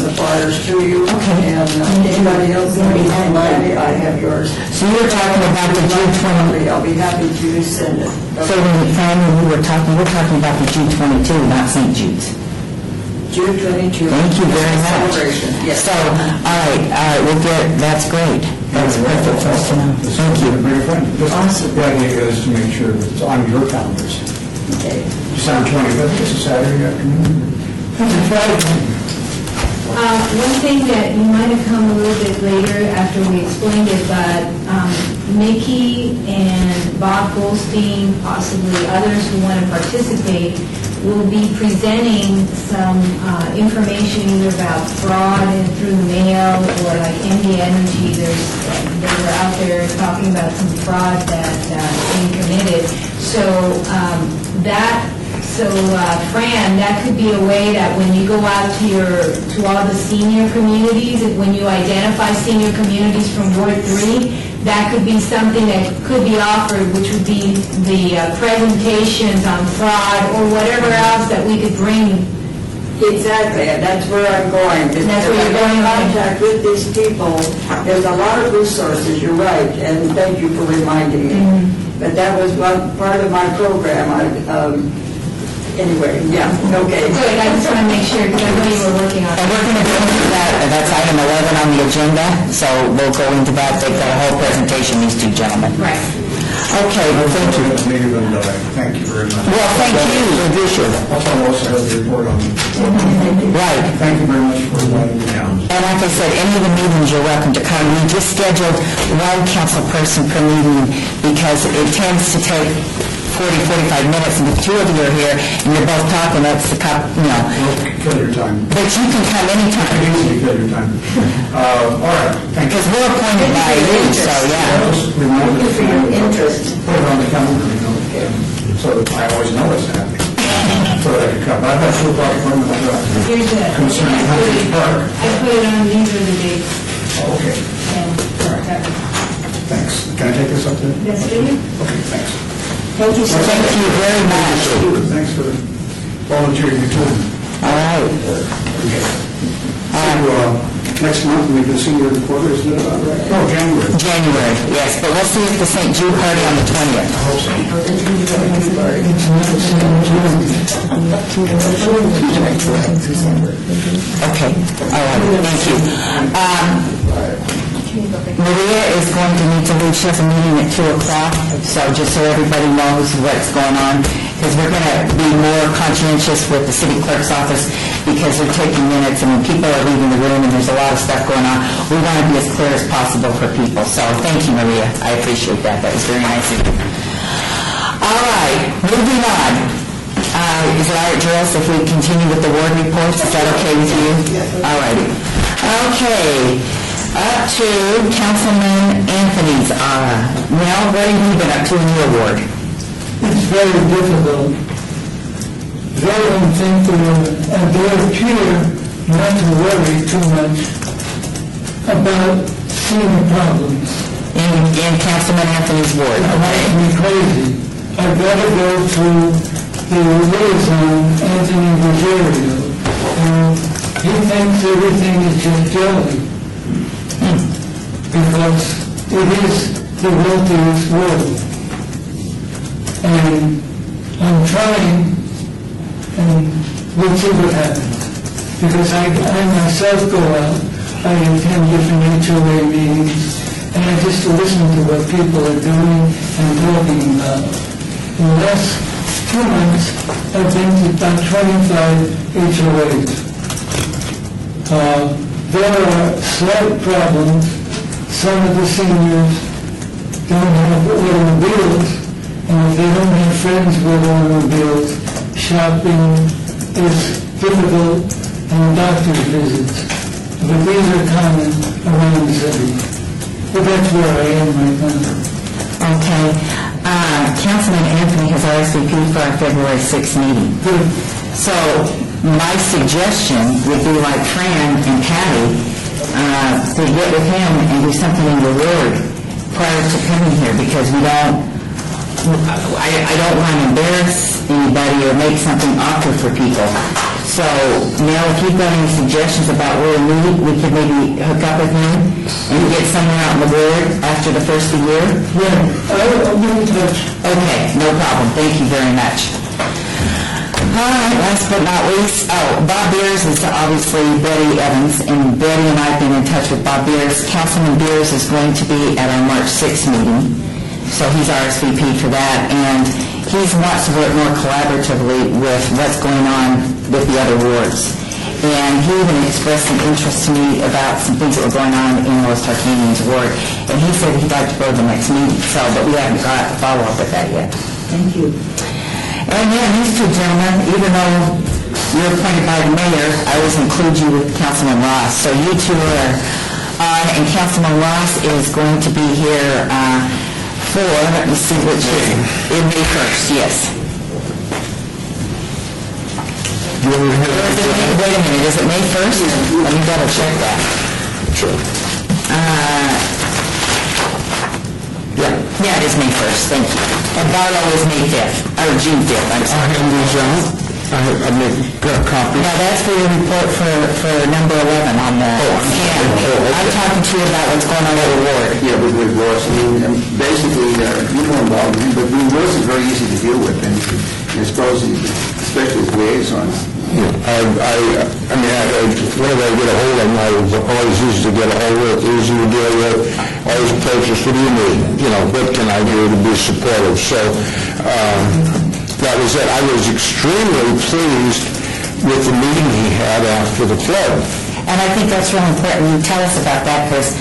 S8: the flyers to you.
S1: Okay.
S8: And anybody else that needs money, I have yours.
S1: So you were talking about the June 20,
S8: I'll be happy to send it.
S1: so when we're talking about the June 22, not St. Jude's.
S8: June 22.
S1: Thank you very much.
S8: Celebration, yes.
S1: So, all right, we'll get, that's great. That's perfect for us to know. Thank you.
S9: Awesome. The idea is to make sure that it's on your calendars.
S8: Okay.
S9: December 20th, I think it's a Saturday afternoon.
S2: One thing that you might have come a little bit later after we explained it, but Mickey and Bob Goldstein, possibly others who want to participate, will be presenting some information either about fraud and through the mail or like MD Energy. They were out there talking about some fraud that's being committed. Fran, that could be a way that when you go out to all the senior communities, when you identify senior communities from Ward 3, that could be something that could be offered, which would be the presentations on fraud or whatever else that we could bring.
S8: Exactly, and that's where I'm going.
S2: That's where you're going,
S8: In
S2: okay.
S8: contact with these people, there's a lot of resources, you're right, and thank you for reminding me. But that was one part of my program. Anyway, yeah, okay.
S2: Good, I just want to make sure, because I know you were working on
S1: And
S2: it.
S1: we're going to go into that, that's item 11 on the agenda, so we'll go into that. They've got a whole presentation, these two gentlemen.
S2: Right.
S1: Okay, well, thank you.
S9: Native and thank you very much.
S1: Well, thank you.
S9: Also, I also have the report on.
S1: Right.
S9: Thank you very much for inviting me down.
S1: And like I said, any of the meetings, you're welcome to come. We just scheduled one council person per meeting because it tends to take 40, 45 minutes, and if two of you are here and you're both talking, that's the
S9: Kill your time.
S1: But you can come anytime.
S9: Easily kill your time. All right, thank you.
S1: Because we're appointed by you, so yeah.
S9: Just remind
S8: Thank you for your interest.
S9: Put it on the calendar, you know, so that I always know it's happening. So that I can come. I've had 2 o'clock appointment
S2: Here's the,
S9: concerning Hunter's Park.
S2: I put it on, these are the dates.
S9: Okay, thanks. Can I take this up there?
S2: That's for you.
S9: Okay, thanks.
S1: Thank you very much.
S9: Thanks for volunteering your time.
S1: All right.
S9: So, next month, we can see your reporter, isn't it about right? Oh, January.
S1: January, yes, but we'll see if the St. Jude party on the 20th.
S9: I hope so.
S1: Okay, all right, thank you. Maria is going to need to leave, she has a meeting at 2 o'clock, so just so everybody knows what's going on, because we're going to be more conscientious with the city clerk's office, because they're taking minutes, and when people are leaving the room and there's a lot of stuff going on, we want to be as clear as possible for people. So thank you, Maria, I appreciate that, that was very nice of you. All right, moving on. Is it all right, Joyce, if we continue with the ward reports? Is that okay with you? All righty. Okay, up to Councilman Anthony's. Mel, what have you been up to in your ward?
S10: It's very difficult, very unthinkable, and they appear not to worry too much about seeing problems.
S1: In Councilman Anthony's ward,
S10: It
S1: okay?
S10: makes me crazy. I've got to go to the liaison, Anthony Rosario, and he thinks everything is just jelly. Because it is the wealthiest world. And I'm trying, and we'll see what happens. Because I myself go out, I attend different HOA meetings, and I just listen to what people are doing and talking about. In the last 2 months, I've been to about 25 HOAs. There are slight problems. Some of the seniors don't have automobiles, And if they don't have friends with automobiles, shopping is difficult and doctor's visits. But these are common around the city. But that's where I am right now.
S1: Okay. Councilman Anthony has RSVP for our February 6th meeting.
S10: Good.
S1: So my suggestion would be like Fran and Patty, to get with him and do something in your ward prior to coming here, because we don't, I don't want to embarrass anybody or make something awkward for people. So, Mel, if you've got any suggestions about where we meet, we could maybe hook up with him and get somewhere out in the ward after the first of the year?
S10: Yeah, I'll be in touch.
S1: Okay, no problem. Thank you very much. All right, last but not least, Bob Beers is obviously Betty Evans, and Betty and I have been in touch with Bob Beers. Councilman Beers is going to be at our March 6th meeting, so he's RSVP for that, and he wants to work more collaboratively with what's going on with the other wards. And he even expressed some interest to me about some things that were going on in West Tarkanian's ward, and he said he'd like to go to the next meeting, but we haven't got a follow-up with that yet.
S3: Thank you.
S1: And yeah, these two gentlemen, even though you're appointed by the mayor, I always include you with Councilman Ross. So you two are on, and Councilman Ross is going to be here for, let me see which is, in May 1st, yes.
S6: You want me to have
S1: Wait a minute, is it May 1st? Let me double check that.
S6: Sure.
S1: Yeah, it is May 1st, thank you. And Barlow is May 5th, or June 5th, I'm
S6: I
S1: sorry.
S6: hand these out. I make copies.
S1: Now, that's for your report for number 11 on the scan. I'm talking to you about what's going on with the ward.
S7: Yeah, with Ross, I mean, basically, you know involved with him, but Ross is very easy to deal with, and I suppose, especially as liaison.
S6: Yeah, I mean, whenever I get a hold of them, I was always easy to get a hold of, easy to deal with, always approaches, what do you need? You know, what can I do to be supportive? So, that was it. I was extremely pleased with the meeting he had after the flood.
S1: And I think that's really important. You tell us about that, because,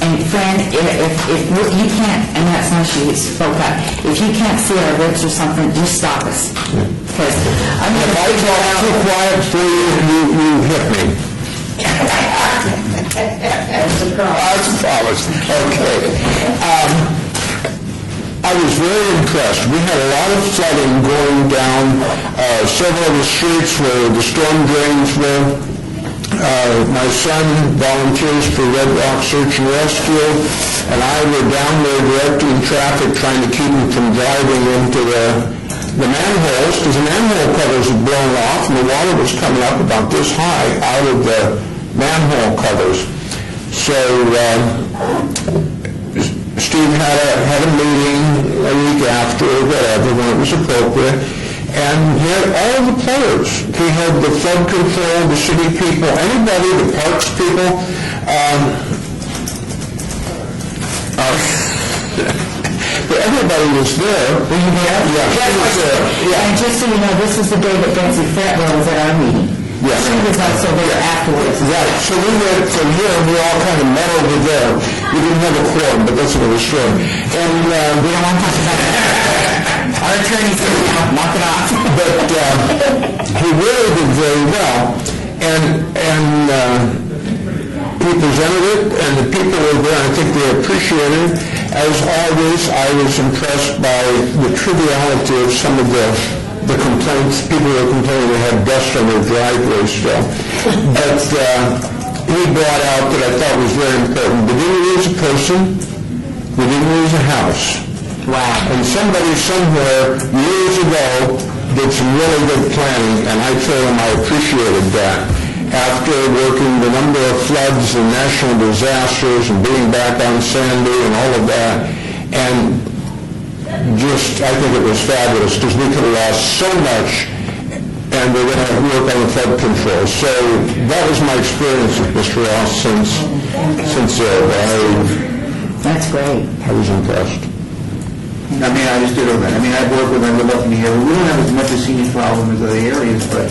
S1: and friend, if you can't, and that's not she spoke up, if you can't see our lips or something, just stop us. Because I'm going
S6: If
S1: to
S6: I talk too quiet for you, you hit me. That's a promise. Okay. I was very impressed. We had a lot of flooding going down several of the streets where the storm drains were. My son volunteers for Red Rock Search and Rescue, and I were down there directing traffic, trying to keep them from driving into the manholes, because the manhole covers had blown off, and the water was coming up about this high out of the manhole covers. So Steve had a meeting a week after, or whatever, when it was appropriate, and he had all the players. He had the flood control, the city people, anybody, the parks people. But everybody was there. Were you there? Yeah. He was there. Yeah.
S1: And just so you know, this is the day that Betsy Fatwell was at our meeting.
S6: Yes.
S1: She was also there afterwards.
S6: Right, so we went from here, we all kind of met over there. We didn't have a quorum, but that's another story. And
S1: We don't want to talk about that. Our attorney's going to knock it off.
S6: but he really did very well, and he presented it, and the people were there, I think they appreciated it. As always, I was impressed by the triviality of some of the complaints. People were complaining they had dust on their driveway still. But he brought out that I thought was very important. We didn't lose a person, we didn't lose a house.
S1: Wow.
S6: And somebody somewhere years ago did some really good planning, and I told him I appreciated that. After working the number of floods and national disasters and being back on Sandy and all of that, and just, I think it was fabulous, because we could have lost so much, and we're going to work on the flood control. So that was my experience with Mr. Ross since
S1: That's great.
S6: I was impressed.
S7: I mean, I just did all that. I mean, I've worked with him, I live up in here. We don't have as much a scenic problem as other areas, but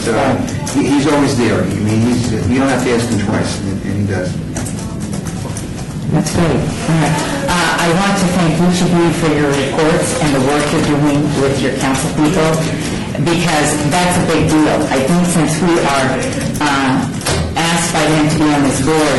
S7: he's always there. I mean, you don't have to ask him twice, and he does.
S1: That's great. All right. I want to thank each of you for your reports and the work you're doing with your council people, because that's a big deal. I think since we are asked by them to be on this board,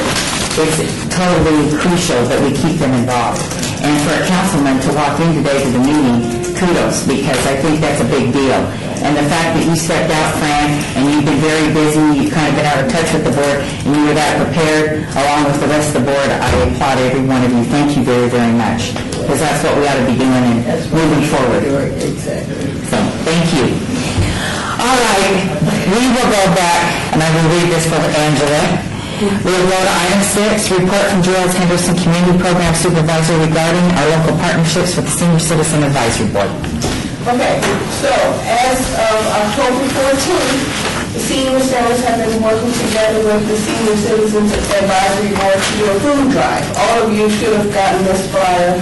S1: it's totally crucial that we keep them involved. And for a councilman to walk in today to the meeting, kudos, because I think that's a big deal. And the fact that you stepped out, Fran, and you've been very busy, you've kind of been out of touch with the board, and you were that prepared, along with the rest of the board, I applaud every one of you. Thank you very, very much, because that's what we ought to be doing and moving forward.
S8: Exactly.
S1: So, thank you. All right, we will go back, and I will read this for Angela. We will go to item 6, report from Gerald Henderson Community Program Supervisor regarding our local partnerships with the Senior Citizen Advisory Board.
S11: Okay, so as of October 14th, the senior centers have been working together with the Senior Citizens Advisory Board to do a food drive. All of you should have gotten this flyer.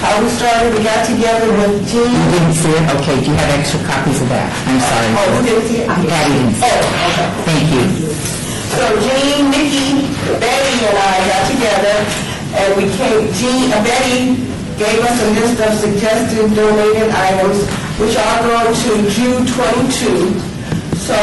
S11: How we started, we got together with Jean.
S1: You didn't see it? Okay, do you have extra copies of that? I'm sorry.
S11: Oh, you didn't see it?
S1: Patty didn't see it.
S11: Oh, okay.
S1: Thank you.
S11: So Jean, Nikki, Betty, and I got together, and we came, Betty gave us a list of suggested donated items, which are going to June 22. So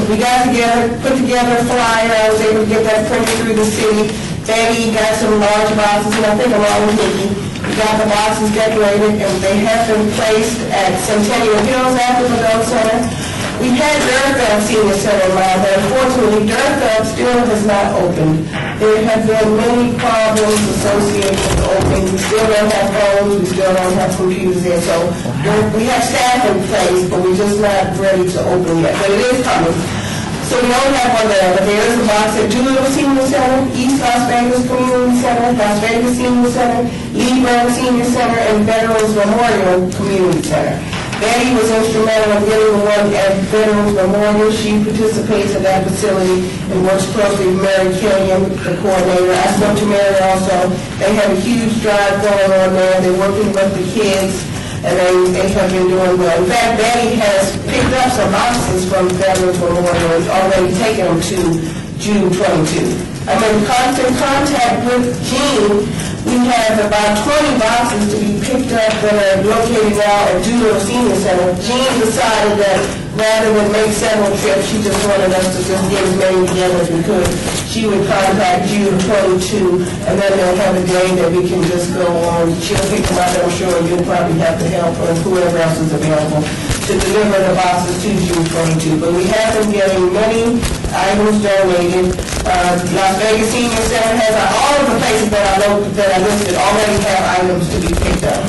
S11: we got together, put together a flyer. I was able to get that printed through the city. Betty got some large boxes, and I think along with Nikki, we got the boxes decorated, and they have been placed at Centennial Hills after the Adult Center. We've had Durfeld Senior Center in mind, but unfortunately, Durfeld still has not opened. There have been many problems associated with the opening. We still don't have phones, we still don't have computers there, so we have staff in place, but we're just not ready to open yet. But it is coming. So we don't have one there, but there is a box at Doolittle Senior Center, East Las Vegas Community Center, Las Vegas Senior Center, Lee Brown Senior Center, and Veterans Memorial Community Center. Betty was instrumental in getting the one at Veterans Memorial. She participates in that facility and works closely with Mary Killian, the coordinator. I spoke to Mary also. They have a huge drive going on there. They're working with the kids, and they have been doing well. In fact, Betty has picked up some boxes from Veterans Memorial and already taken them to June 22. I'm in constant contact with Jean. We have about 20 boxes to be picked up that are located now at Doolittle Senior Center. Jean decided that rather than make several trips, she just wanted us to just get as many together as we could. She would contact June 22, and then they'll have a day that we can just go on. She'll pick them up, I'm sure you'll probably have to help, or whoever else is available, to deliver the boxes to June 22. But we have been getting many items donated. Las Vegas Senior Center has all of the places that I listed already have items to be picked up.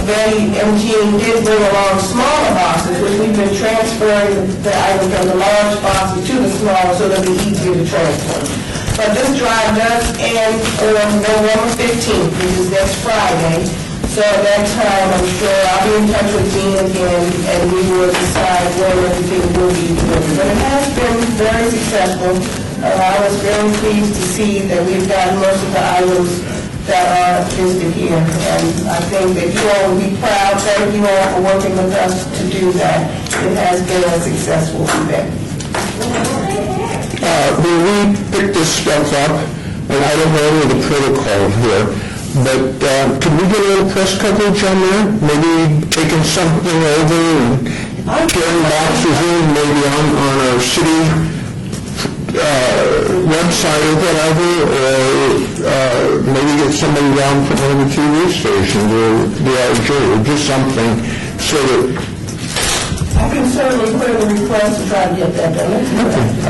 S11: Betty and Jean did bring along smaller boxes, which we've been transferring the items from the large boxes to the smaller so they'll be easier to transport. But this drive does end on November 15th, which is next Friday. So at that time, I'm sure I'll be in touch with Jean again, and we will decide when everything will be delivered. But it has been very successful. I was very pleased to see that we've gotten most of the items that are listed here. And I think that you all will be proud. Thank you all for working with us to do that. It has been a successful event.
S6: We picked this stuff up, and I don't know the protocol here, but could we get a little press coverage on there? Maybe taking something over and carrying boxes in, maybe on our city website or whatever, or maybe get somebody down from one of the TV stations or the RJ, or just something so that...
S11: I can certainly put in a request to try to get that done.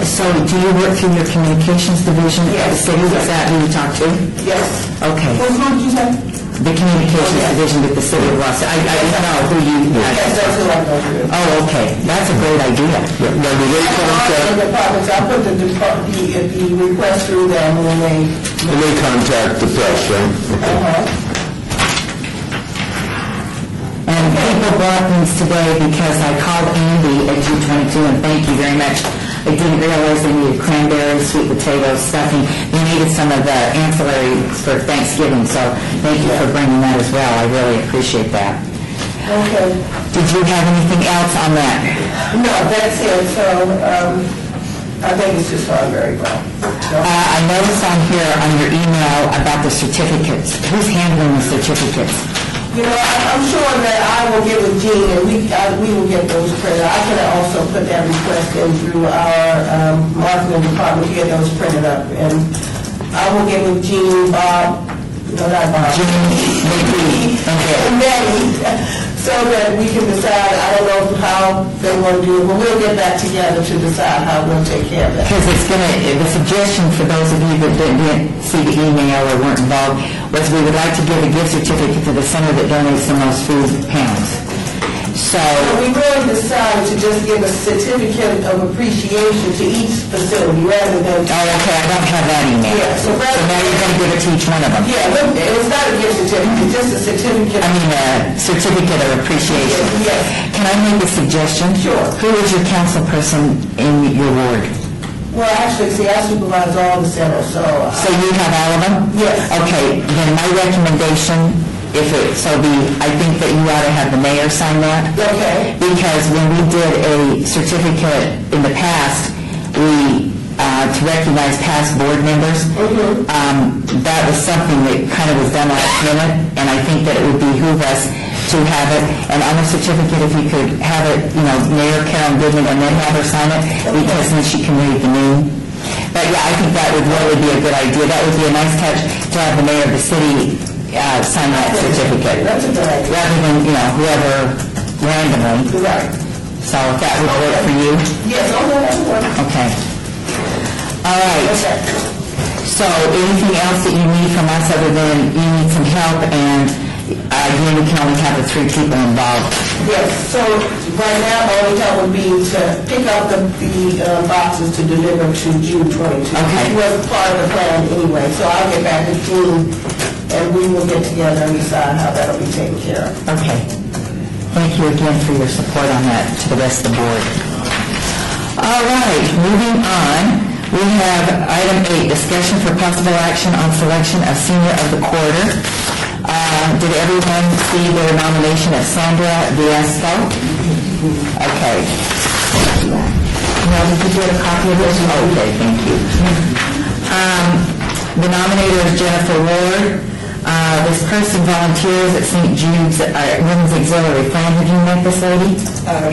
S1: So do you work through your communications division at the city? Is that who you talk to?
S11: Yes.
S1: Okay.
S11: Who did you say?
S1: The communications division at the city of Los Angeles. I don't know who you...
S11: Yes, that's who I go through.
S1: Oh, okay. That's a great idea.
S6: Now, do they contact...
S11: I put the request through them when
S6: They contact the press, right?
S1: And people brought things today because I called Andy at G22, and thank you very much. I didn't realize they needed cranberries, sweet potatoes, stuffing. They needed some of the ancillary for Thanksgiving, so thank you for bringing that as well. I really appreciate that.
S11: Okay.
S1: Did you have anything else on that?
S11: No, that's it. So I think it's just gone very well.
S1: I noticed on here, on your email, about the certificates. Who's handling the certificates?
S11: You know, I'm sure that I will get with Jean, and we will get those printed. I can also put that request in through our marketing department to get those printed up. And I will get with Jean, Bob, no, not Bob.
S1: Nikki,
S11: And Betty, so that we can decide, I don't know how they want to do it, but we'll get that together to decide how we'll take care of that.
S1: Because it's going to, the suggestion for those of you that didn't see the email or weren't involved was we would like to give a gift certificate to the center that donates the most food pounds. So,
S11: We really decided to just give a certificate of appreciation to each facility rather than...
S1: oh, okay, I don't have that email.
S11: Yeah, so
S1: So now you're going to give it to each one of them.
S11: Yeah, but it's not a gift certificate, just a certificate.
S1: I mean, a certificate of appreciation.
S11: Yes.
S1: Can I make a suggestion?
S11: Sure.
S1: Who is your council person in your ward?
S11: Well, actually, see, I supervise all the centers, so...
S1: So you have all of them?
S11: Yes.
S1: Okay, then my recommendation, I think that you ought to have the mayor sign that.
S11: Okay.
S1: Because when we did a certificate in the past, to recognize past board members, that was something that kind of was done last minute, and I think that it would behoove us to have it, and on the certificate, if you could have it, Mayor Karen Goodman, and then have her sign it, because then she can read the name. But yeah, I think that would really be a good idea. That would be a nice touch to have the mayor of the city sign that certificate.
S11: That's a good idea.
S1: Rather than, whoever randomly.
S11: Right.
S1: So if that would work for you?
S11: Yes, oh, no, that'll work.
S1: Okay. All right.
S11: Okay.
S1: So anything else that you need from us other than you need some help, and again, we can only have the 3 people involved.
S11: Yes, so right now, my only help would be to pick up the boxes to deliver to June 22.
S1: Okay.
S11: Which was part of the plan anyway, so I'll get back to June, and we will get together and decide how that'll be taken care of.
S1: Okay. Thank you again for your support on that to the rest of the board. All right, moving on, we have item 8, discussion for possible action on selection of senior of the quarter. Did everyone see their nomination of Sandra Viesco? Okay. Now, did you get a copy of this? Okay, thank you. The nominator is Jennifer Ward. This person volunteers at St. Jude's Women's Auxiliary. Fran, have you met this lady?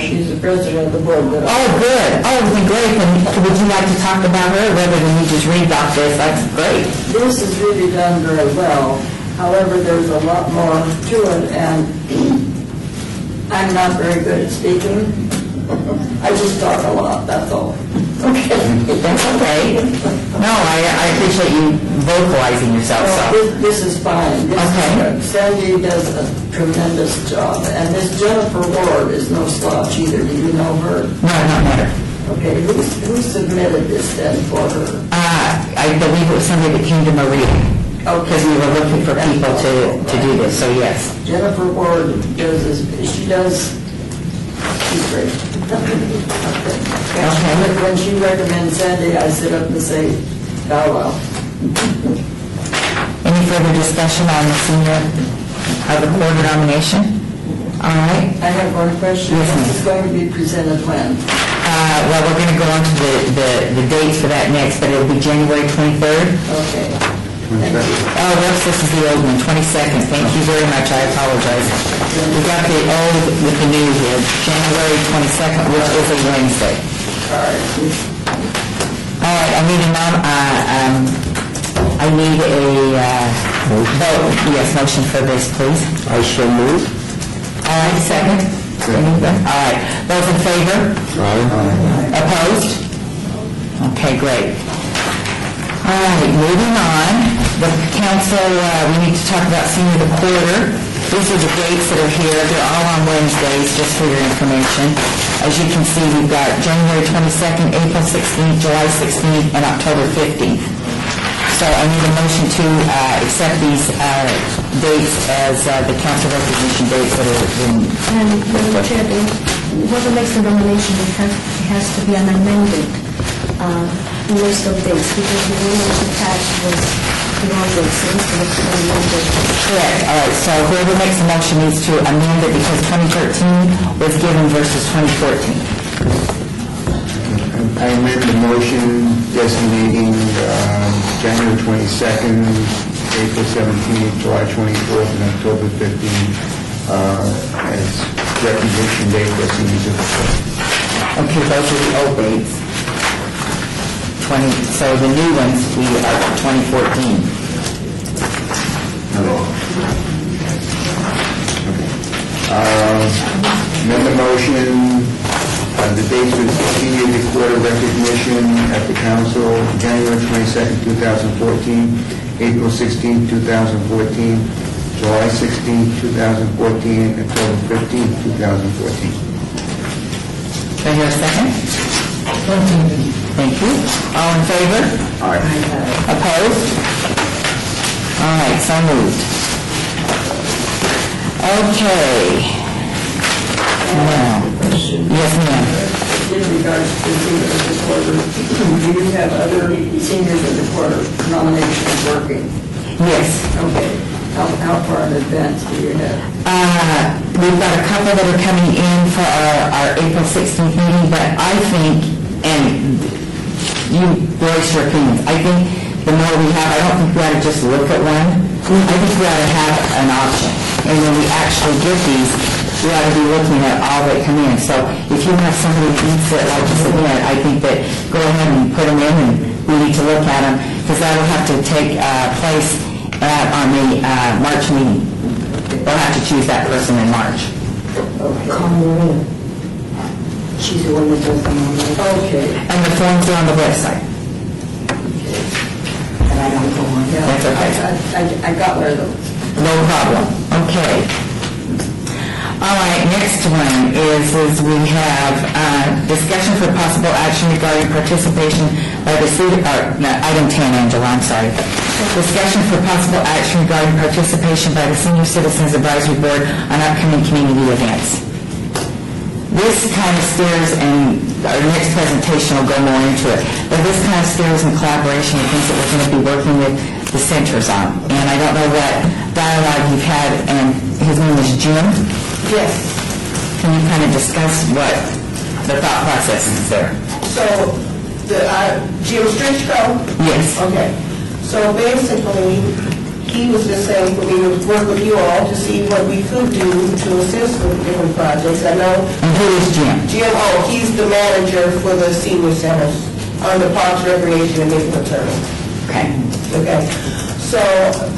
S8: She's the president of the board.
S1: Oh, good. Oh, it'd be great. And would you like to talk about her rather than you just read about this? That's great.
S8: This is really done very well. However, there's a lot more to it, and I'm not very good at speaking. I just talk a lot, that's all.
S1: Okay. That's okay. No, I appreciate you vocalizing yourself, so.
S8: This is fine.
S1: Okay.
S8: Sandy does a tremendous job, and this Jennifer Ward is no slouch either. Do you know her?
S1: No, not matter.
S8: Okay, who submitted this then for her?
S1: I believe it was somebody that came to Maria. Because we were looking for people to do this, so yes.
S8: Jennifer Ward does this, she's great. When she recommends Sandy, I sit up and say, oh, well.
S1: Any further discussion on the senior of the quarter nomination? All right.
S8: I have one question.
S1: Yes, ma'am.
S8: This is going to be presented when?
S1: Well, we're going to go on to the dates for that next, but it'll be January 23rd.
S8: Okay. Thank you.
S1: Oh, whoops, this is the old one, 22nd. Thank you very much, I apologize. We got the old with the new here, January 22nd, which is a Wednesday. All right, I need a vote, yes, motion for this, please.
S6: I so move.
S1: All right, second? All right, those in favor?
S6: Aye.
S1: Opposed? Okay, great. All right, moving on. The council, we need to talk about senior of the quarter. These are the dates that are here. They're all on Wednesdays, just for your information. As you can see, we've got January 22nd, April 16th, July 16th, and October 15th. So I need a motion to accept these dates as the council recognition dates that are in.
S2: And Madam Chair, whoever makes the nomination, it has to be an amended list of dates, because the one that was attached was the wrong date, so this is an amended.
S1: Correct. All right, so whoever makes the motion needs to amend it because 2013 was given versus 2014.
S7: I amend the motion designating January 22nd, April 17th, July 24th, and October 15th as recognition day for senior citizens.
S1: Okay, those are the old dates. 20, so the new ones, we are 2014.
S7: Amend the motion, the dates of senior quarter recognition at the council, January 22nd, 2014, April 16th, 2014, July 16th, 2014, and October 15th, 2014.
S1: Do I hear a second? Thank you. All in favor?
S7: Aye.
S1: Opposed? All right, so moved. Okay. Now, yes, ma'am.
S8: In regards to seniors of the quarter, do you have other seniors of the quarter nominations working?
S1: Yes.
S8: Okay. How far in advance do you have?
S1: We've got a couple that are coming in for our April 16th meeting, but I think, and you voice your opinions, I think the more we have, I don't think we ought to just look at one. I think we ought to have an option. And when we actually get these, we ought to be looking at all that come in. So if you have somebody who needs it, like you said, I think that go ahead and put them in, and we need to look at them, because that will have to take place on the March meeting. We'll have to choose that person in March.
S3: Call Maria. She's the one that does the nomination.
S8: Okay.
S1: And the forms are on the website.
S3: And I don't go on.
S1: That's okay.
S8: I got one of those.
S1: No problem. Okay. All right, next one is we have discussion for possible action regarding participation by the city, item 10, Angela, I'm sorry. Discussion for possible action regarding participation by the Senior Citizens Advisory Board on upcoming community events. This kind of steers, and our next presentation will go more into it, but this kind of steers in collaboration with things that we're going to be working with the centers on. And I don't know what dialogue you've had, and his name is Jim.
S11: Yes.
S1: Can you kind of discuss what the thought process is there?
S11: So, Jim Strichko?
S1: Yes.
S11: Okay. So basically, he was just saying for me to work with you all to see what we could do to assist with different projects. I know
S1: And who is Jim?
S11: Jim, he's the manager for the senior centers on the Parks, Recreation, and Neighborhood Turtle.
S1: Okay.
S11: Okay. So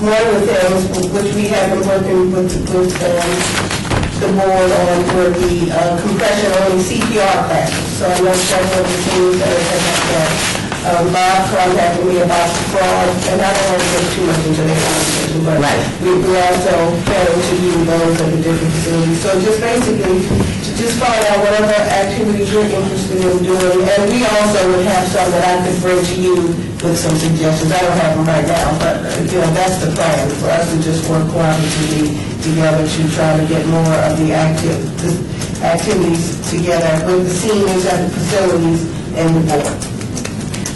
S11: one of the things which we have been working with the board on were the compression-only CPR classes. So I know several of the senior centers have had that. Bob contacted me about the fraud, and I don't want to get too much into that conversation, but
S1: Right.
S11: we also plan to do those at the different facilities. So just basically, to just find out whatever activities you're interested in doing, and we also would have some that I could bring to you with some suggestions. I don't have them right now, but, that's the plan, for us to just work cooperatively together to try to get more of the activities together with the seniors at the facilities and the board.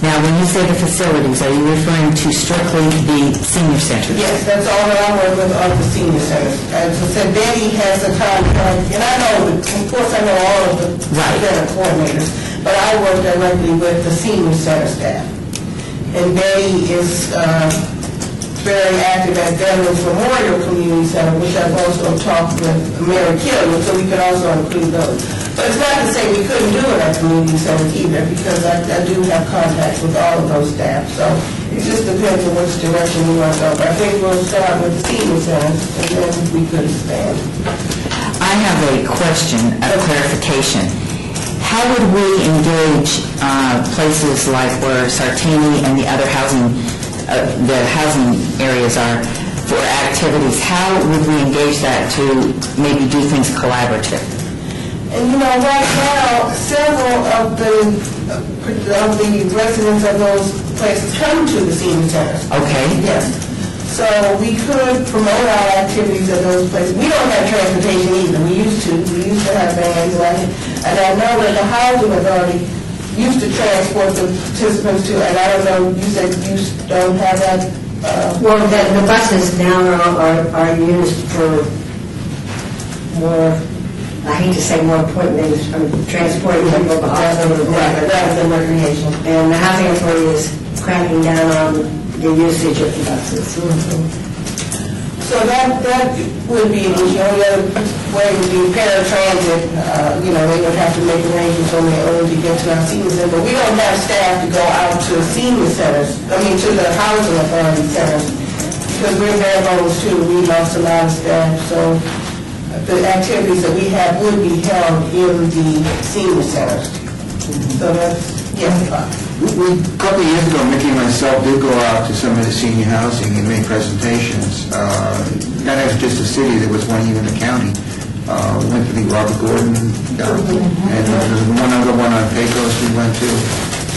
S1: Now, when you say the facilities, are you referring to strictly the senior centers?
S11: Yes, that's all that I work with are the senior centers. As I said, Betty has a contract, and I know, of course, I know all of the
S1: Right.
S11: center coordinators, but I work directly with the senior center staff. And Betty is very active at Veterans Memorial Community Center, which I've also talked with Mary Killian, so we could also include those. But it's not to say we couldn't do it at community centers either, because I do have contacts with all of those staff. So it just depends on which direction we want to go. But I think we'll start with the senior centers, and then we could expand.
S1: I have a question, a clarification. How would we engage places like where Sartini and the other housing areas are for activities? How would we engage that to maybe do things collaborative?
S11: And right now, several of the residents of those places come to the senior centers.
S1: Okay.
S11: Yes. So we could promote our activities at those places. We don't have transportation either. We used to have vans, and I know that the housing authority used to transport the participants to, and I don't know, you said you don't have that?
S3: Well, the buses now are used for more I hate to say more important things, transporting people, but also rather than recreational. And the housing authority is cracking down on the usage of the buses.
S11: So that would be, the only other way would be paratransit. They would have to make arrangements on their own to get to our senior center. But we don't have staff to go out to senior centers, to the housing authority centers, because we're bare bones too. We lost a lot of staff, so the activities that we have would be held in the senior centers. So that's, yes.
S7: A couple of years ago, Mickey and myself did go out to some of the senior housing and make presentations. Not as just a city, there was one even in the county. We went to the Robert Gordon, and there was one other one on Pecos we went to.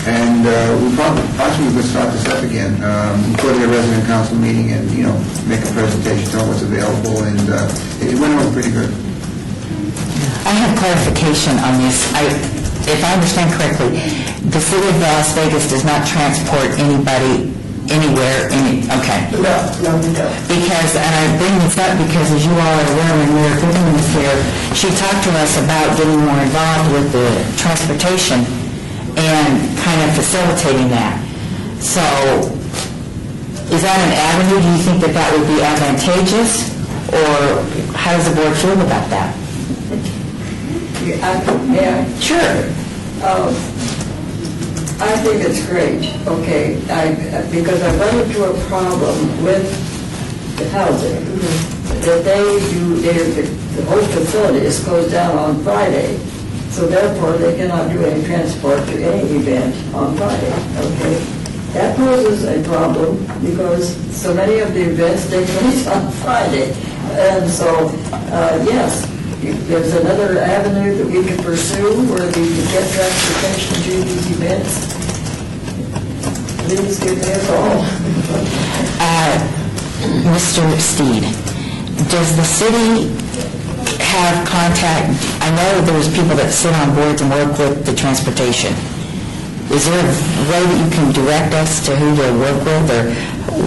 S7: And we possibly would start this up again. Go to a resident council meeting and, make a presentation, tell what's available, and it went over pretty good.
S1: I have clarification on this. If I understand correctly, the city of Las Vegas does not transport anybody anywhere, okay.
S11: No, we don't.
S1: Because, and I bring this up because as you all are aware, when we were doing this here, she talked to us about getting more involved with the transportation and kind of facilitating that. So, is that an avenue? Do you think that that would be advantageous? Or how does the board feel about that?
S8: Yeah,
S1: Sure.
S8: I think it's great, okay, because I run into a problem with the housing. That the whole facility is closed down on Friday, so therefore they cannot do any transport to any event on Friday, okay? That poses a problem because so many of the events take place on Friday. And so, yes, there's another avenue that we can pursue where we can get transportation to these events. Please give me a call.
S1: Mr. Steed, does the city have contact? I know there's people that sit on boards and work with the transportation. Is there a way that you can direct us to who to work with, or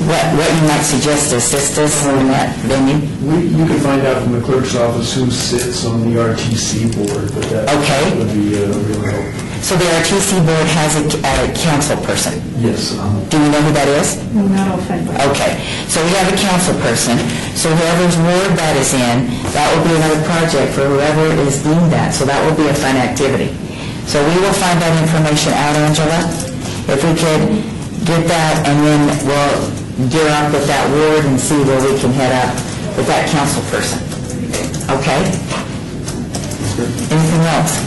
S1: what you might suggest to assist us in that venue?
S4: You can find out from the clerk's office who sits on the RTC board, but that
S1: Okay.
S4: would be a real help.
S1: So the RTC board has a council person.
S4: Yes.
S1: Do you know who that is?
S2: Not offended.
S1: Okay, so we have a council person, so whoever's ward that is in, that will be another project for whoever is deemed that, so that will be a fun activity. So we will find that information out, Angela, if we could get that, and then we'll gear up with that ward and see where we can head up with that council person. Okay? Anything else?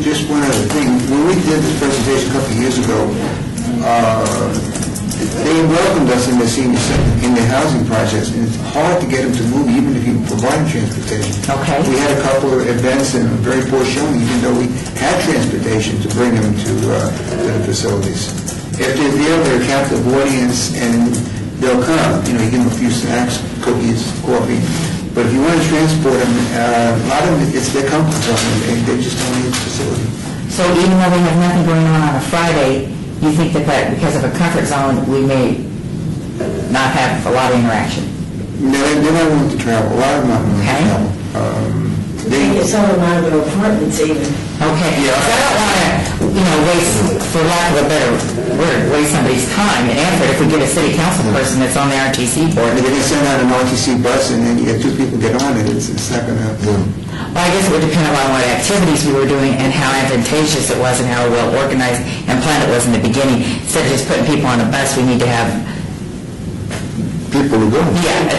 S7: Just one other thing. When we did this presentation a couple of years ago, they welcomed us in the senior center, in the housing projects, and it's hard to get them to move, even if you provide transportation.
S1: Okay.
S7: We had a couple of events and a very poor showing, even though we had transportation to bring them to the facilities. If they're there, they're a captive audience, and they'll come. You give them a few snacks, cookies, coffee. But if you want to transport them, a lot of them, it's their comfort zone, and they just don't need the facility.
S1: So even though we have nothing going on a Friday, you think that because of a comfort zone, we may not have a lot of interaction?
S7: They're not willing to travel. A lot of them are not willing to
S1: Okay.
S7: travel.
S3: They get some of them out of their apartments even.
S1: Okay, so I don't want to, waste, for lack of a better word, waste somebody's time and effort if we get a city council person that's on the RTC board.
S7: They're going to send out an RTC bus, and then if two people get on it, it's not going to happen.
S1: Well, I guess it would depend on what activities we were doing and how advantageous it was and how well organized and planned it was in the beginning. Instead of just putting people on a bus, we need to have
S6: People to go.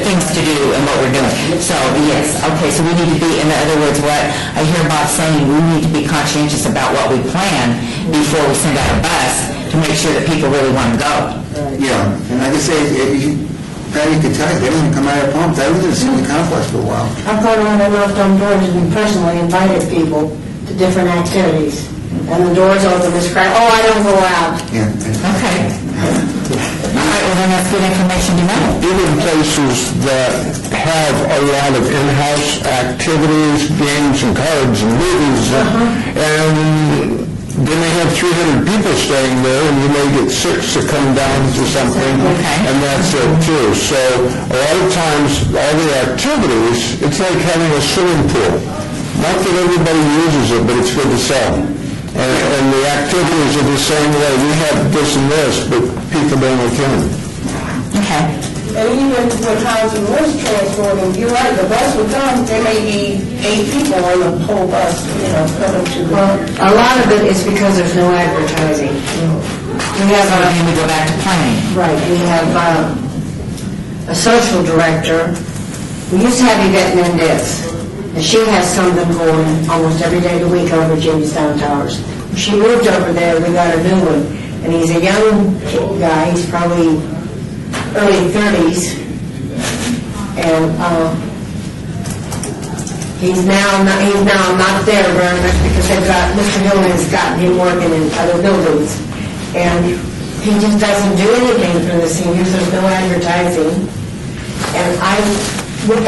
S1: things to do and what we're doing. So, yes, okay, so we need to be, in other words, what I hear Bob saying, we need to be conscientious about what we plan before we send out a bus to make sure that people really want to go.
S7: Yeah, and like I say, Patty could tell you, they don't even come out of pumps. I was in the city complex for a while.
S3: I've gone around and knocked on doors and personally invited people to different activities. And the doors open, this crowd, I don't go out.
S7: Yeah.
S1: Okay. All right, well, then that's good information to know.
S6: Even places that have a lot of in-house activities, games and cards and movies, and they may have 300 people staying there, and you may get 6 to come down to something, and that's it too. So a lot of times, all the activities, it's like having a swimming pool. Not that everybody uses it, but it's good to sell. And the activities are the same way. We have this and this, but people don't attend.
S1: Okay.
S11: And even when housing was transporting, you're right, the bus would come, there may be 8 people on the whole bus, coming to
S3: Well, a lot of it is because there's no advertising. We have
S1: So then we go back to planning.
S3: Right, we have a social director. We used to have Yvette Mendez, and she has something going almost every day of the week over Jamestown Towers. She moved over there, we got a new one, and he's a young guy, he's probably early 30s, and he's now not there very much because Mr. Hillman's gotten him working in other buildings, and he just doesn't do anything for the seniors. There's no advertising, and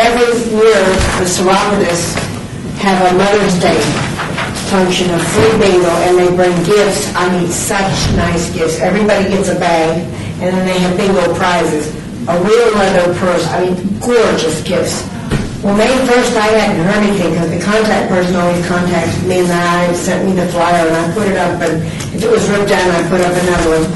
S3: every year the Seropolis have a Mother's Day function, a free bingo, and they bring gifts. I mean, such nice gifts. Everybody gets a bag, and then they have bingo prizes. A real leather purse. I mean, gorgeous gifts. Well, May 1st, I hadn't heard anything because the contact person always contacted me, and I sent me the flyer, and I put it up, and if it was ripped down, I put up another one.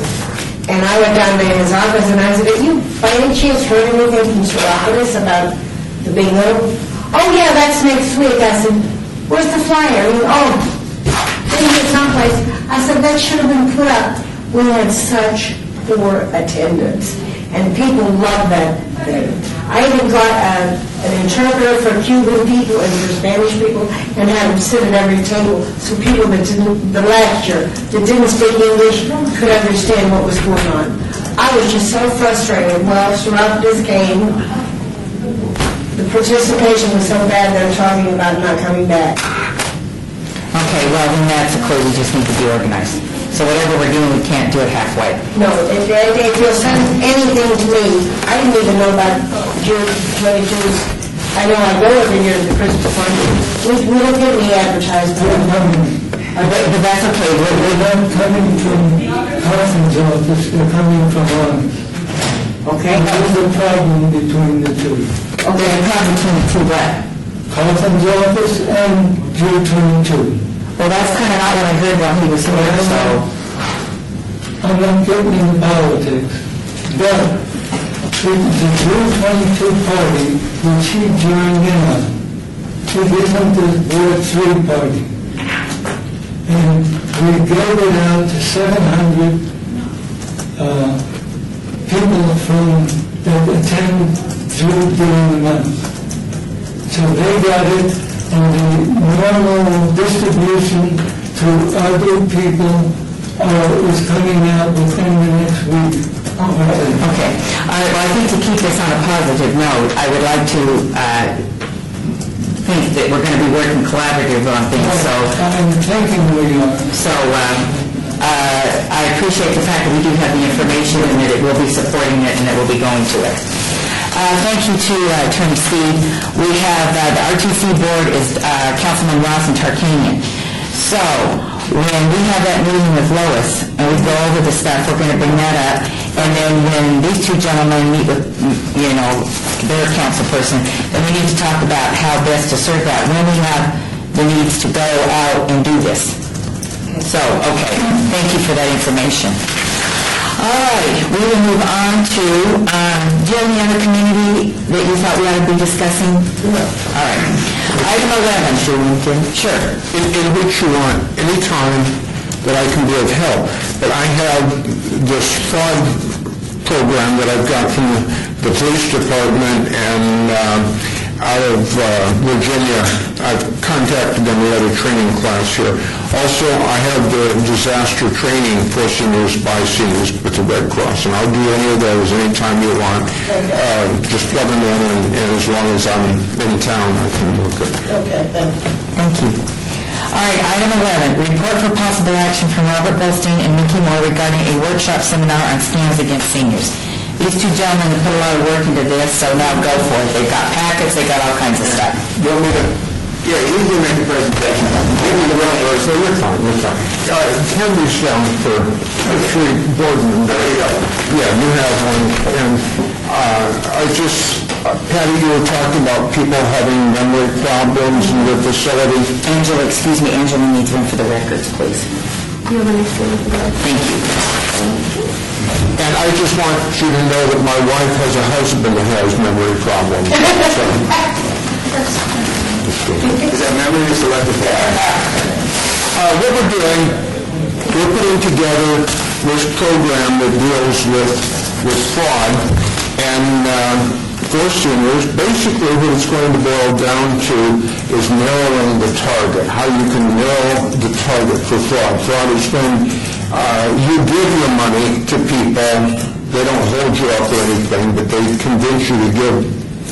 S3: And I went down to his office, and I said, have you by any chance heard anything from Seropolis about the bingo? Oh, yeah, that's next week. I said, where's the flyer? Didn't get someplace. I said, that should have been put up. We had such poor attendance, and people love that thing. I even got an interpreter for Cuban people and for Spanish people, and had them sit at every table so people that didn't speak English could understand what was going on. I was just so frustrated. Well, Seropolis came. The participation was so bad they're talking about not coming back.
S1: Okay, well, then that's a clue. We just need to be organized. So whatever we're doing, we can't do it halfway.
S3: No, if you'll send anything to me, I didn't even know about June 22's. I know I go every year to the Christmas party. We don't get any advertisement.
S1: But that's okay.
S10: They're not coming from Carson's office, they're coming from ours.
S3: Okay?
S10: There's a problem between the two.
S1: Okay, the problem between the two what?
S10: Carson's office and June 22.
S1: Well, that's kind of not what I heard while he was here, so...
S10: I'm not getting into politics, but the June 22 party, which he joined in on, he isn't the Ward 3 party. And we gave it out to 700 people that attend during the month. So they got it, and the normal distribution to other people is coming out within the next week.
S1: Okay. All right, well, I think to keep this on a positive note, I would like to think that we're going to be working collaborative on things, so...
S10: I'm thinking we are.
S1: So I appreciate the fact that we do have the information and that it will be supporting it and that we'll be going to it. Thank you to Attorney Steed. We have the RTC board is Councilman Ross and Tarkanian. So when we have that meeting with Lois and we go over the stuff, we're going to bring that up. And then when these two gentlemen meet with, their council person, then we need to talk about how best to serve that when we have the needs to go out and do this. So, okay, thank you for that information. All right, we will move on to, do you have any other community that you thought we ought to be discussing? No. All right. Item 11. Sure.
S6: In which you want, any time that I can be of help. But I have this fraud program that I've got from the police department and out of Virginia. I've contacted them. We had a training class here. Also, I have the disaster training for seniors by seniors with the Red Cross, and I'll do any of those anytime you want. Just let me know, and as long as I'm in town, I can look at it.
S11: Okay, thank you.
S1: Thank you. All right, item 11, report for possible action from Robert Goldstein and Mickey Moore regarding a workshop seminar on scams against seniors. These two gentlemen have put a lot of work into this, so now go for it. They've got packets, they've got all kinds of stuff.
S7: You want me to? Yeah, you can make the presentation. Give me the right word, so you're fine, you're fine.
S6: hand these down for the three board members. There you go. Yeah, you have one. And Patty, you were talking about people having memory problems in the facility.
S1: Angela, excuse me, Angela needs one for the records, please.
S2: You have an experience with that?
S1: Thank you.
S6: And I just want you to know that my wife has a husband that has memory problems. So,
S7: Is that memory or selective?
S6: what we're doing, we're putting together this program that deals with fraud and for seniors. Basically, what it's going to boil down to is narrowing the target, how you can narrow the target for fraud. Fraud is when you give your money to people, they don't hold you up or anything, but they convince you to give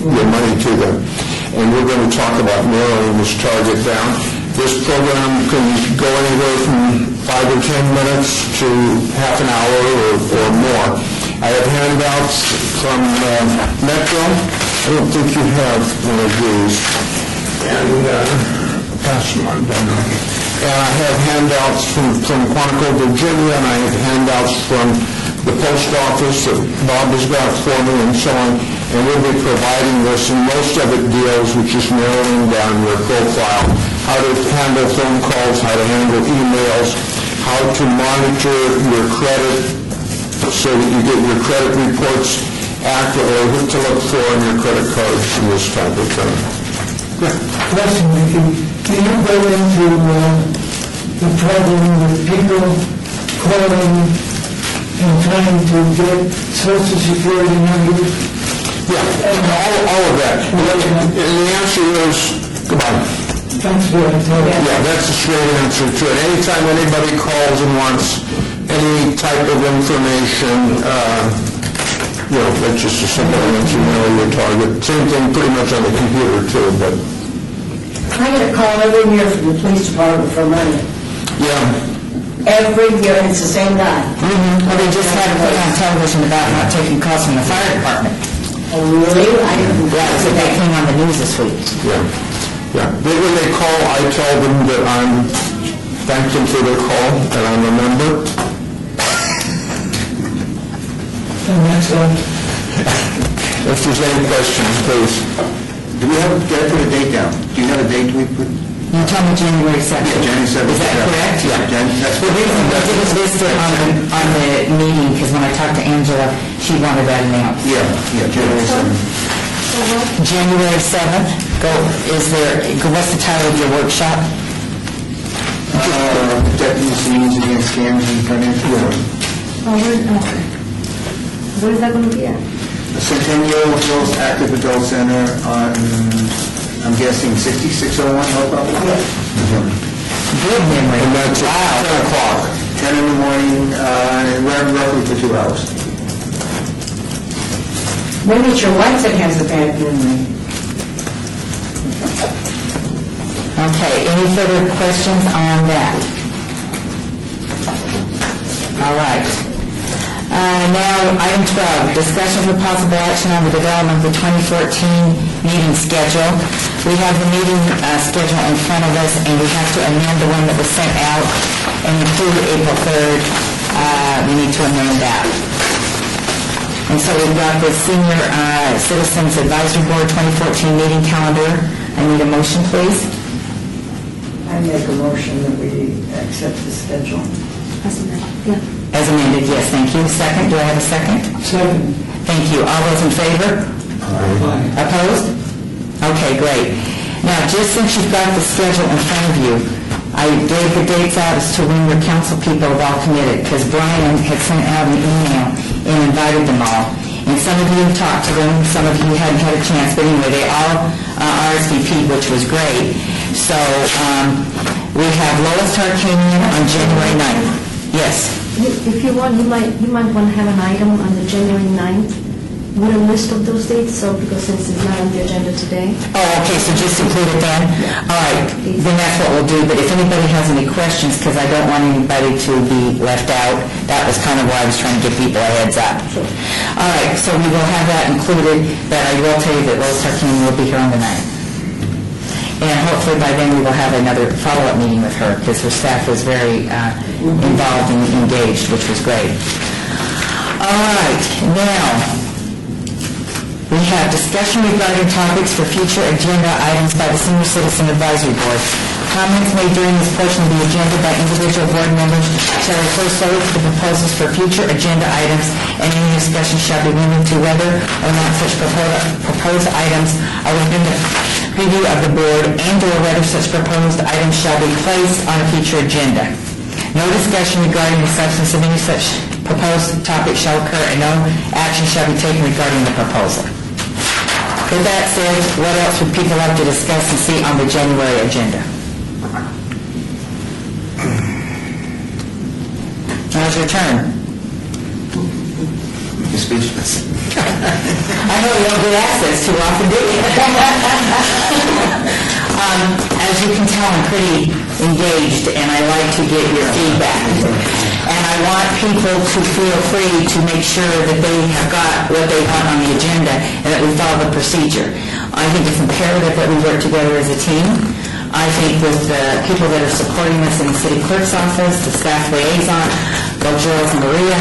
S6: your money to them. And we're going to talk about narrowing this target down. This program can go anywhere from 5 or 10 minutes to half an hour or more. I have handouts from Metro. I don't think you have one of these. And pass them on down. And I have handouts from Quantico, Virginia, and I have handouts from the post office that Bob has got for me and so on. And we'll be providing this, and most of it deals with just narrowing down your profile, how to handle phone calls, how to handle emails, how to monitor your credit so that you get your credit reports accurately, what to look for on your credit cards and this type of thing.
S10: Question, Vicki. Do you go into the problem with people calling and trying to get Social Security numbers?
S6: Yeah, and all of that. And the answer is, goodbye.
S10: Thanks for that.
S6: Yeah, that's a straight answer to it. Anytime anybody calls and wants any type of information, that's just a simple answer, narrow your target. Same thing pretty much on the computer too, but...
S3: I get a call every year from the police department for money.
S6: Yeah.
S3: Every year, and it's the same guy.
S1: Well, they just had a put on television about not taking calls from the fire department.
S3: Oh, really? I didn't...
S1: So that came on the news this week.
S6: Yeah. When they call, I tell them that I'm thankful for their call, and I'm a member.
S10: And that's all.
S6: If there's any questions, please.
S7: Do we have, got to put a date down? Do you have a date we put?
S1: You told me January 7th.
S7: Yeah, January 7th.
S1: Is that correct?
S7: That's
S1: The reason I did was listed on the meeting, because when I talked to Angela, she wanted that announced.
S7: Yeah, January 7th.
S1: January 7th, what's the title of your workshop?
S7: Deputy Scenes Against Scams and Financial Fraud.
S2: Where is that going to be at?
S7: Centennial Hills Active Adult Center on, I'm guessing 6601, no problem?
S1: Good memory.
S6: And that's at 10 o'clock.
S7: 10 in the morning, roughly for 2 hours.
S3: Maybe it's your wife that has the bad memory.
S1: Okay, any further questions on that? All right. Now, item 12, discussion for possible action on the development of the 2014 meeting schedule. We have the meeting schedule in front of us, and we have to amend the one that was sent out and include April 3rd. We need to amend that. And so we've got the Senior Citizens Advisory Board 2014 meeting calendar. I need a motion, please.
S8: I make a motion that we accept the schedule.
S2: Yeah.
S1: As amended, yes, thank you. Second, do I have a second?
S10: Second.
S1: Thank you. All those in favor? Opposed? Okay, great. Now, just since you've got the schedule in front of you, I gave the dates out as to when your council people have all committed, because Brian had sent out an email and invited them all. And some of you have talked to them, some of you hadn't had a chance, but anyway, they all RSVP'd, which was great. So, we have Lois Tarkanian on January 9th. Yes.
S2: If you want, you might want to have an item on the January 9th with a list of those dates, so because since it's not on the agenda today.
S1: Oh, okay, so just include it then? All right, then that's what we'll do, but if anybody has any questions, because I don't want anybody to be left out, that was kind of why I was trying to give people a heads up. All right, so we will have that included, but I will tell you that Lois Tarkanian will be here on the 9th. And hopefully by then we will have another follow-up meeting with her, because her staff was very involved and engaged, which was great. All right, now, we have discussion regarding topics for future agenda items by the Senior Citizen Advisory Board. Comments made during this portion of the agenda by individual board members shall refer solely to the proposals for future agenda items, and any discussion shall be limited to whether or not such proposed items are within the preview of the board, and/or whether such proposed items shall be placed on a future agenda. No discussion regarding the substance of any such proposed topic shall occur, and no action shall be taken regarding the proposal. With that said, what else would people like to discuss and see on the January agenda? Now's your turn.
S7: You're speechless.
S1: I know you don't get access too often, do you? As you can tell, I'm pretty engaged, and I like to get your feedback. And I want people to feel free to make sure that they have got what they want on the agenda and that we follow the procedure. I think it's imperative that we work together as a team. I think with the people that are supporting us in the city clerk's office, the staff liaison, both Jules and Maria,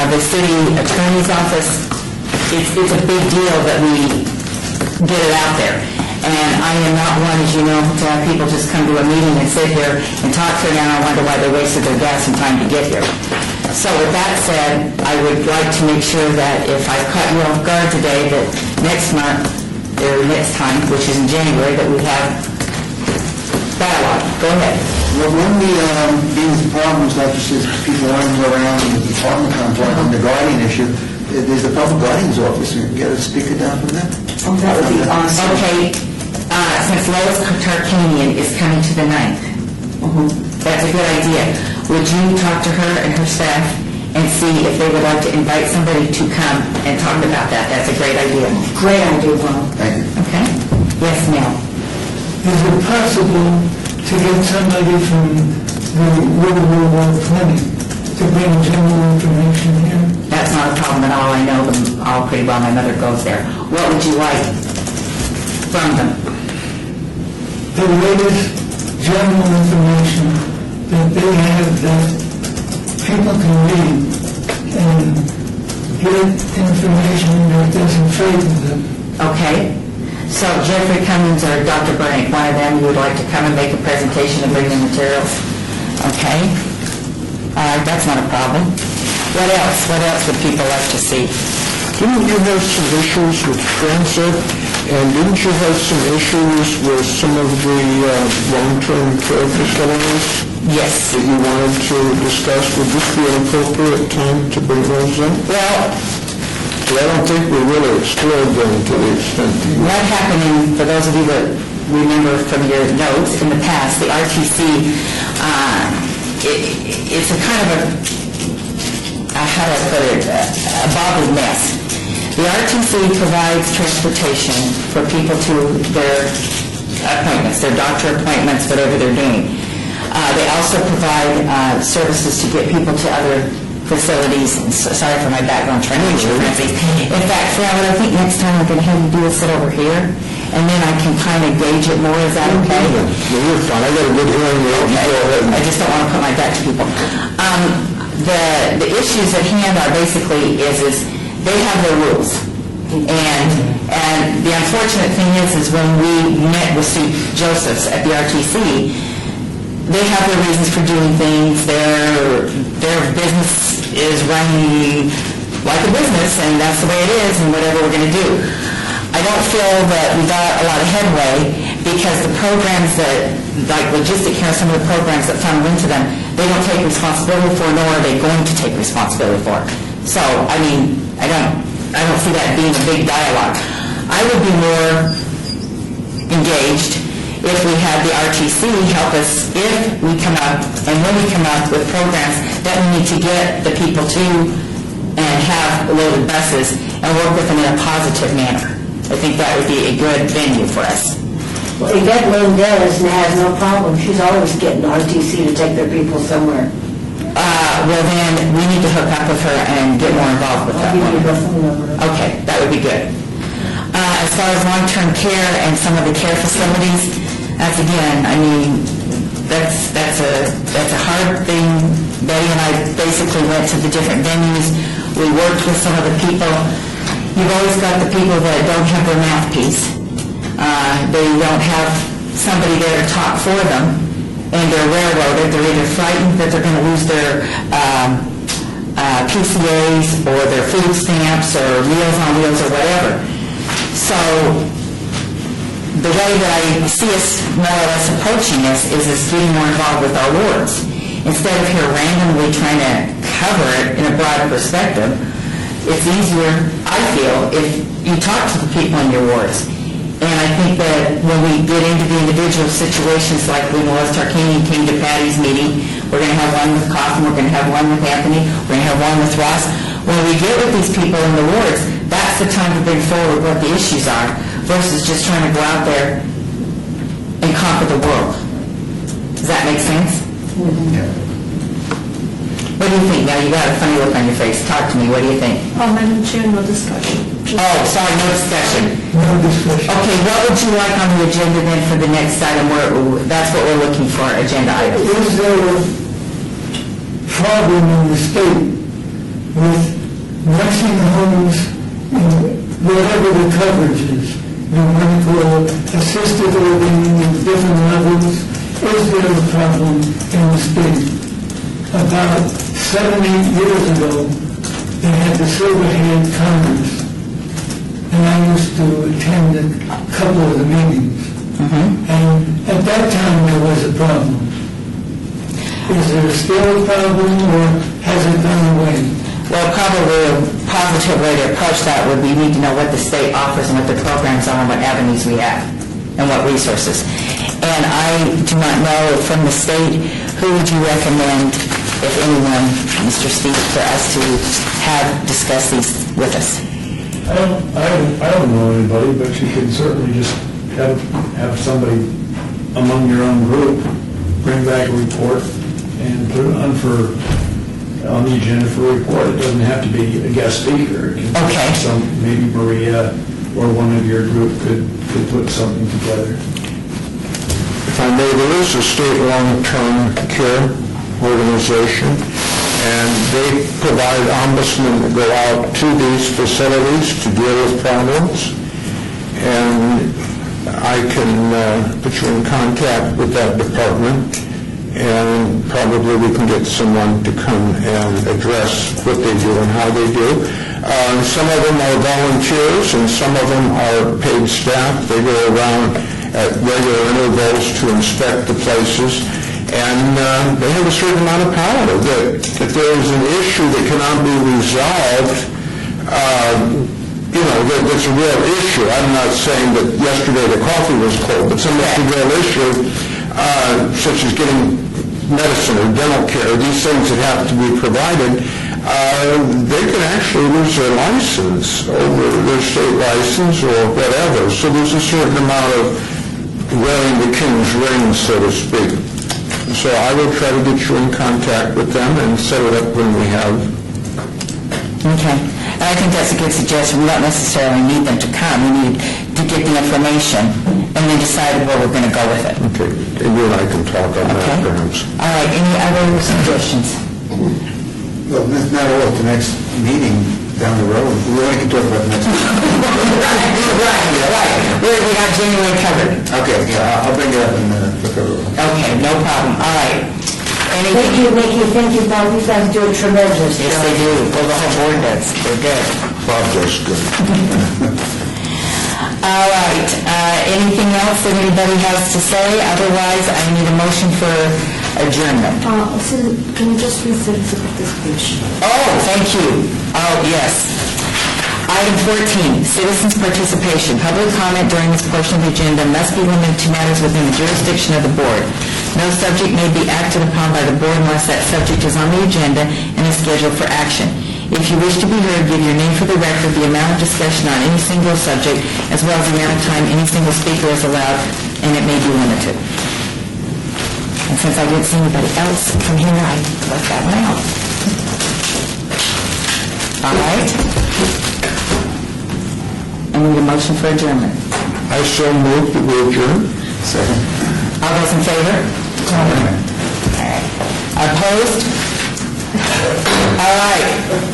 S1: the city attorney's office, it's a big deal that we get it out there. And I am not one, as you know, to have people just come to a meeting and sit here and talk for an hour and wonder why they wasted their gas and time to get here. So with that said, I would like to make sure that if I've caught you off guard today, that next month, or next time, which is in January, that we have dialogue. Go ahead.
S7: Well, one of the biggest problems, like you said, people running around in the apartment complex on the guardian issue, there's the public guardian's office. You can get a speaker down from there.
S8: Oh, that would be awesome.
S1: Okay, since Lois Tarkanian is coming to the 9th, that's a good idea. Would you talk to her and her staff and see if they would like to invite somebody to come and talk about that? That's a great idea.
S3: Great idea, Bob.
S7: Thank you.
S1: Okay? Yes, Mel?
S10: Is it possible to get somebody from the World War Clinic to bring general information here?
S1: That's not a problem at all. I know them all pretty well. My mother goes there. What would you like from them?
S10: The latest general information that they have that people can read and get information that doesn't favor them.
S1: Okay. So Jeffrey Cummings or Dr. Brank, one of them, you would like to come and make a presentation and bring the materials? Okay. That's not a problem. What else? What else would people like to see?
S6: Didn't you have some issues with transit, and didn't you have some issues with some of the long-term care facilities
S1: Yes.
S6: that you wanted to discuss? Would this be an appropriate time to bring those up?
S1: Well,
S6: I don't think we really explored them to the extent that you...
S1: what happened, for those of you that remember from your notes in the past, the RTC, it's a kind of a, how do I put it, a boggled mess. The RTC provides transportation for people to their appointments, their doctor appointments, whatever they're doing. They also provide services to get people to other facilities. Sorry for my background, trying to reach your Francie. In fact, Fran, I think next time I'm going to have you do a sit over here, and then I can kind of gauge it more. Is that okay?
S6: No, you're fine. I got a good hearing aid. You go ahead.
S1: I just don't want to put my back to people. The issues at hand are basically is they have their rules. And the unfortunate thing is when we met with Steve Josephs at the RTC, they have their reasons for doing things. Their business is running like a business, and that's the way it is, and whatever we're going to do. I don't feel that we got a lot of headway because the programs that, like Logistic Care, some of the programs that funnel into them, they don't take responsibility for, nor are they going to take responsibility for. So, I mean, I don't see that being a big dialogue. I would be more engaged if we had the RTC help us if we come up and when we come up with programs that we need to get the people to and have loaded buses and work with them in a positive manner. I think that would be a good venue for us.
S3: Well, Yvette Lynn does and has no problem. She's always getting RTC to take their people somewhere.
S1: Well, then, we need to hook up with her and get more involved with that
S3: I'll give you her
S1: one.
S3: phone number.
S1: Okay, that would be good. As far as long-term care and some of the care facilities, That's again, I mean, that's a hard thing. Betty and I basically went to the different venues. We worked with some of the people. You've always got the people that don't have their mouthpiece. They don't have somebody there to talk for them, and they're railroaded. They're either frightened that they're going to lose their PCAs or their food stamps or Meals on Wheels or whatever. So the way that I see us more or less approaching this is getting more involved with our wards. Instead of here randomly trying to cover it in a broader perspective, it's easier, I feel, if you talk to the people in your wards. And I think that when we get into the individual situations, like when Melissa Tarkanian came to Patty's meeting, we're going to have one with Coffin, we're going to have one with Anthony, we're going to have one with Ross. When we get with these people in the wards, that's the time to bring forward what the issues are versus just trying to go out there and conquer the world. Does that make sense? What do you think? Now, you got a funny look on your face. Talk to me. What do you think?
S2: Madam Chair, no discussion.
S1: Oh, sorry, no discussion.
S10: No discussion.
S1: Okay, what would you like on the agenda then for the next item? That's what we're looking for, agenda item.
S10: Is there a problem in the state with nursing homes and whatever the coverage is, the medical, assisted living, different levels? Is there a problem in the state? About 7-8 years ago, they had the Silverhead Congress, and I used to attend a couple of the meetings. And at that time, there was a problem. Is there still a problem, or has it gone away?
S1: Well, probably a positive way to approach that would be we need to know what the state offers and what the programs are and what avenues we have and what resources. And I do not know from the state, who would you recommend, if anyone, Mr. Steve, for us to have discuss these with us?
S4: I don't know anybody, but you could certainly just have somebody among your own group bring back a report and put it on the agenda for a report. It doesn't have to be a guest speaker. It can be
S1: Okay.
S4: maybe Maria or one of your group could put something together.
S6: If I may, there is a state long-term care organization, and they provide ombudsmen that go out to these facilities to deal with problems. And I can put you in contact with that department, and probably we can get someone to come and address what they do and how they do. Some of them are volunteers, and some of them are paid staff. They go around at regular intervals to inspect the places, and they have a certain amount of power that if there is an issue that cannot be resolved, that's a real issue. I'm not saying that yesterday the coffee was cold, but some of the real issue, such as getting medicine or dental care, these things that have to be provided, they can actually lose their license over their state license or whatever. So there's a certain amount of wearing the king's ring, so to speak. So I will try to get you in contact with them and set it up when we have.
S1: Okay. And I think that's a good suggestion. We don't necessarily need them to come. We need to get the information and then decide where we're going to go with it.
S6: Okay, and you and I can talk on that perhaps.
S1: All right. Any other suggestions?
S7: Well, that's not all at the next meeting down the road. We only can talk about the next meeting.
S1: Right. We got January covered.
S7: Okay, yeah, I'll bring it up in February.
S1: Okay, no problem. All right.
S3: Thank you, Nikki, thank you, Bob, you guys do a tremendous
S1: Yes,
S3: job.
S1: they do. Well, the whole board does. They're good.
S6: Bob does good.
S1: All right. Anything else that anybody has to say? Otherwise, I need a motion for adjournment.
S2: Can you just read this page?
S1: Oh, thank you. Oh, yes. Item 14, citizens' participation. Public comment during this portion of the agenda must be limited to matters within the jurisdiction of the board. No subject may be acted upon by the board unless that subject is on the agenda and is scheduled for action. If you wish to be heard, give your name for the record, the amount of discussion on any single subject, as well as the amount of time any single speaker is allowed, and it may be limited. And since I didn't see anybody else from here, I left that one out. All right. I need a motion for adjournment.
S6: I so moved that we adjourn.
S7: Second.
S1: All those in favor? All right. Opposed? All right.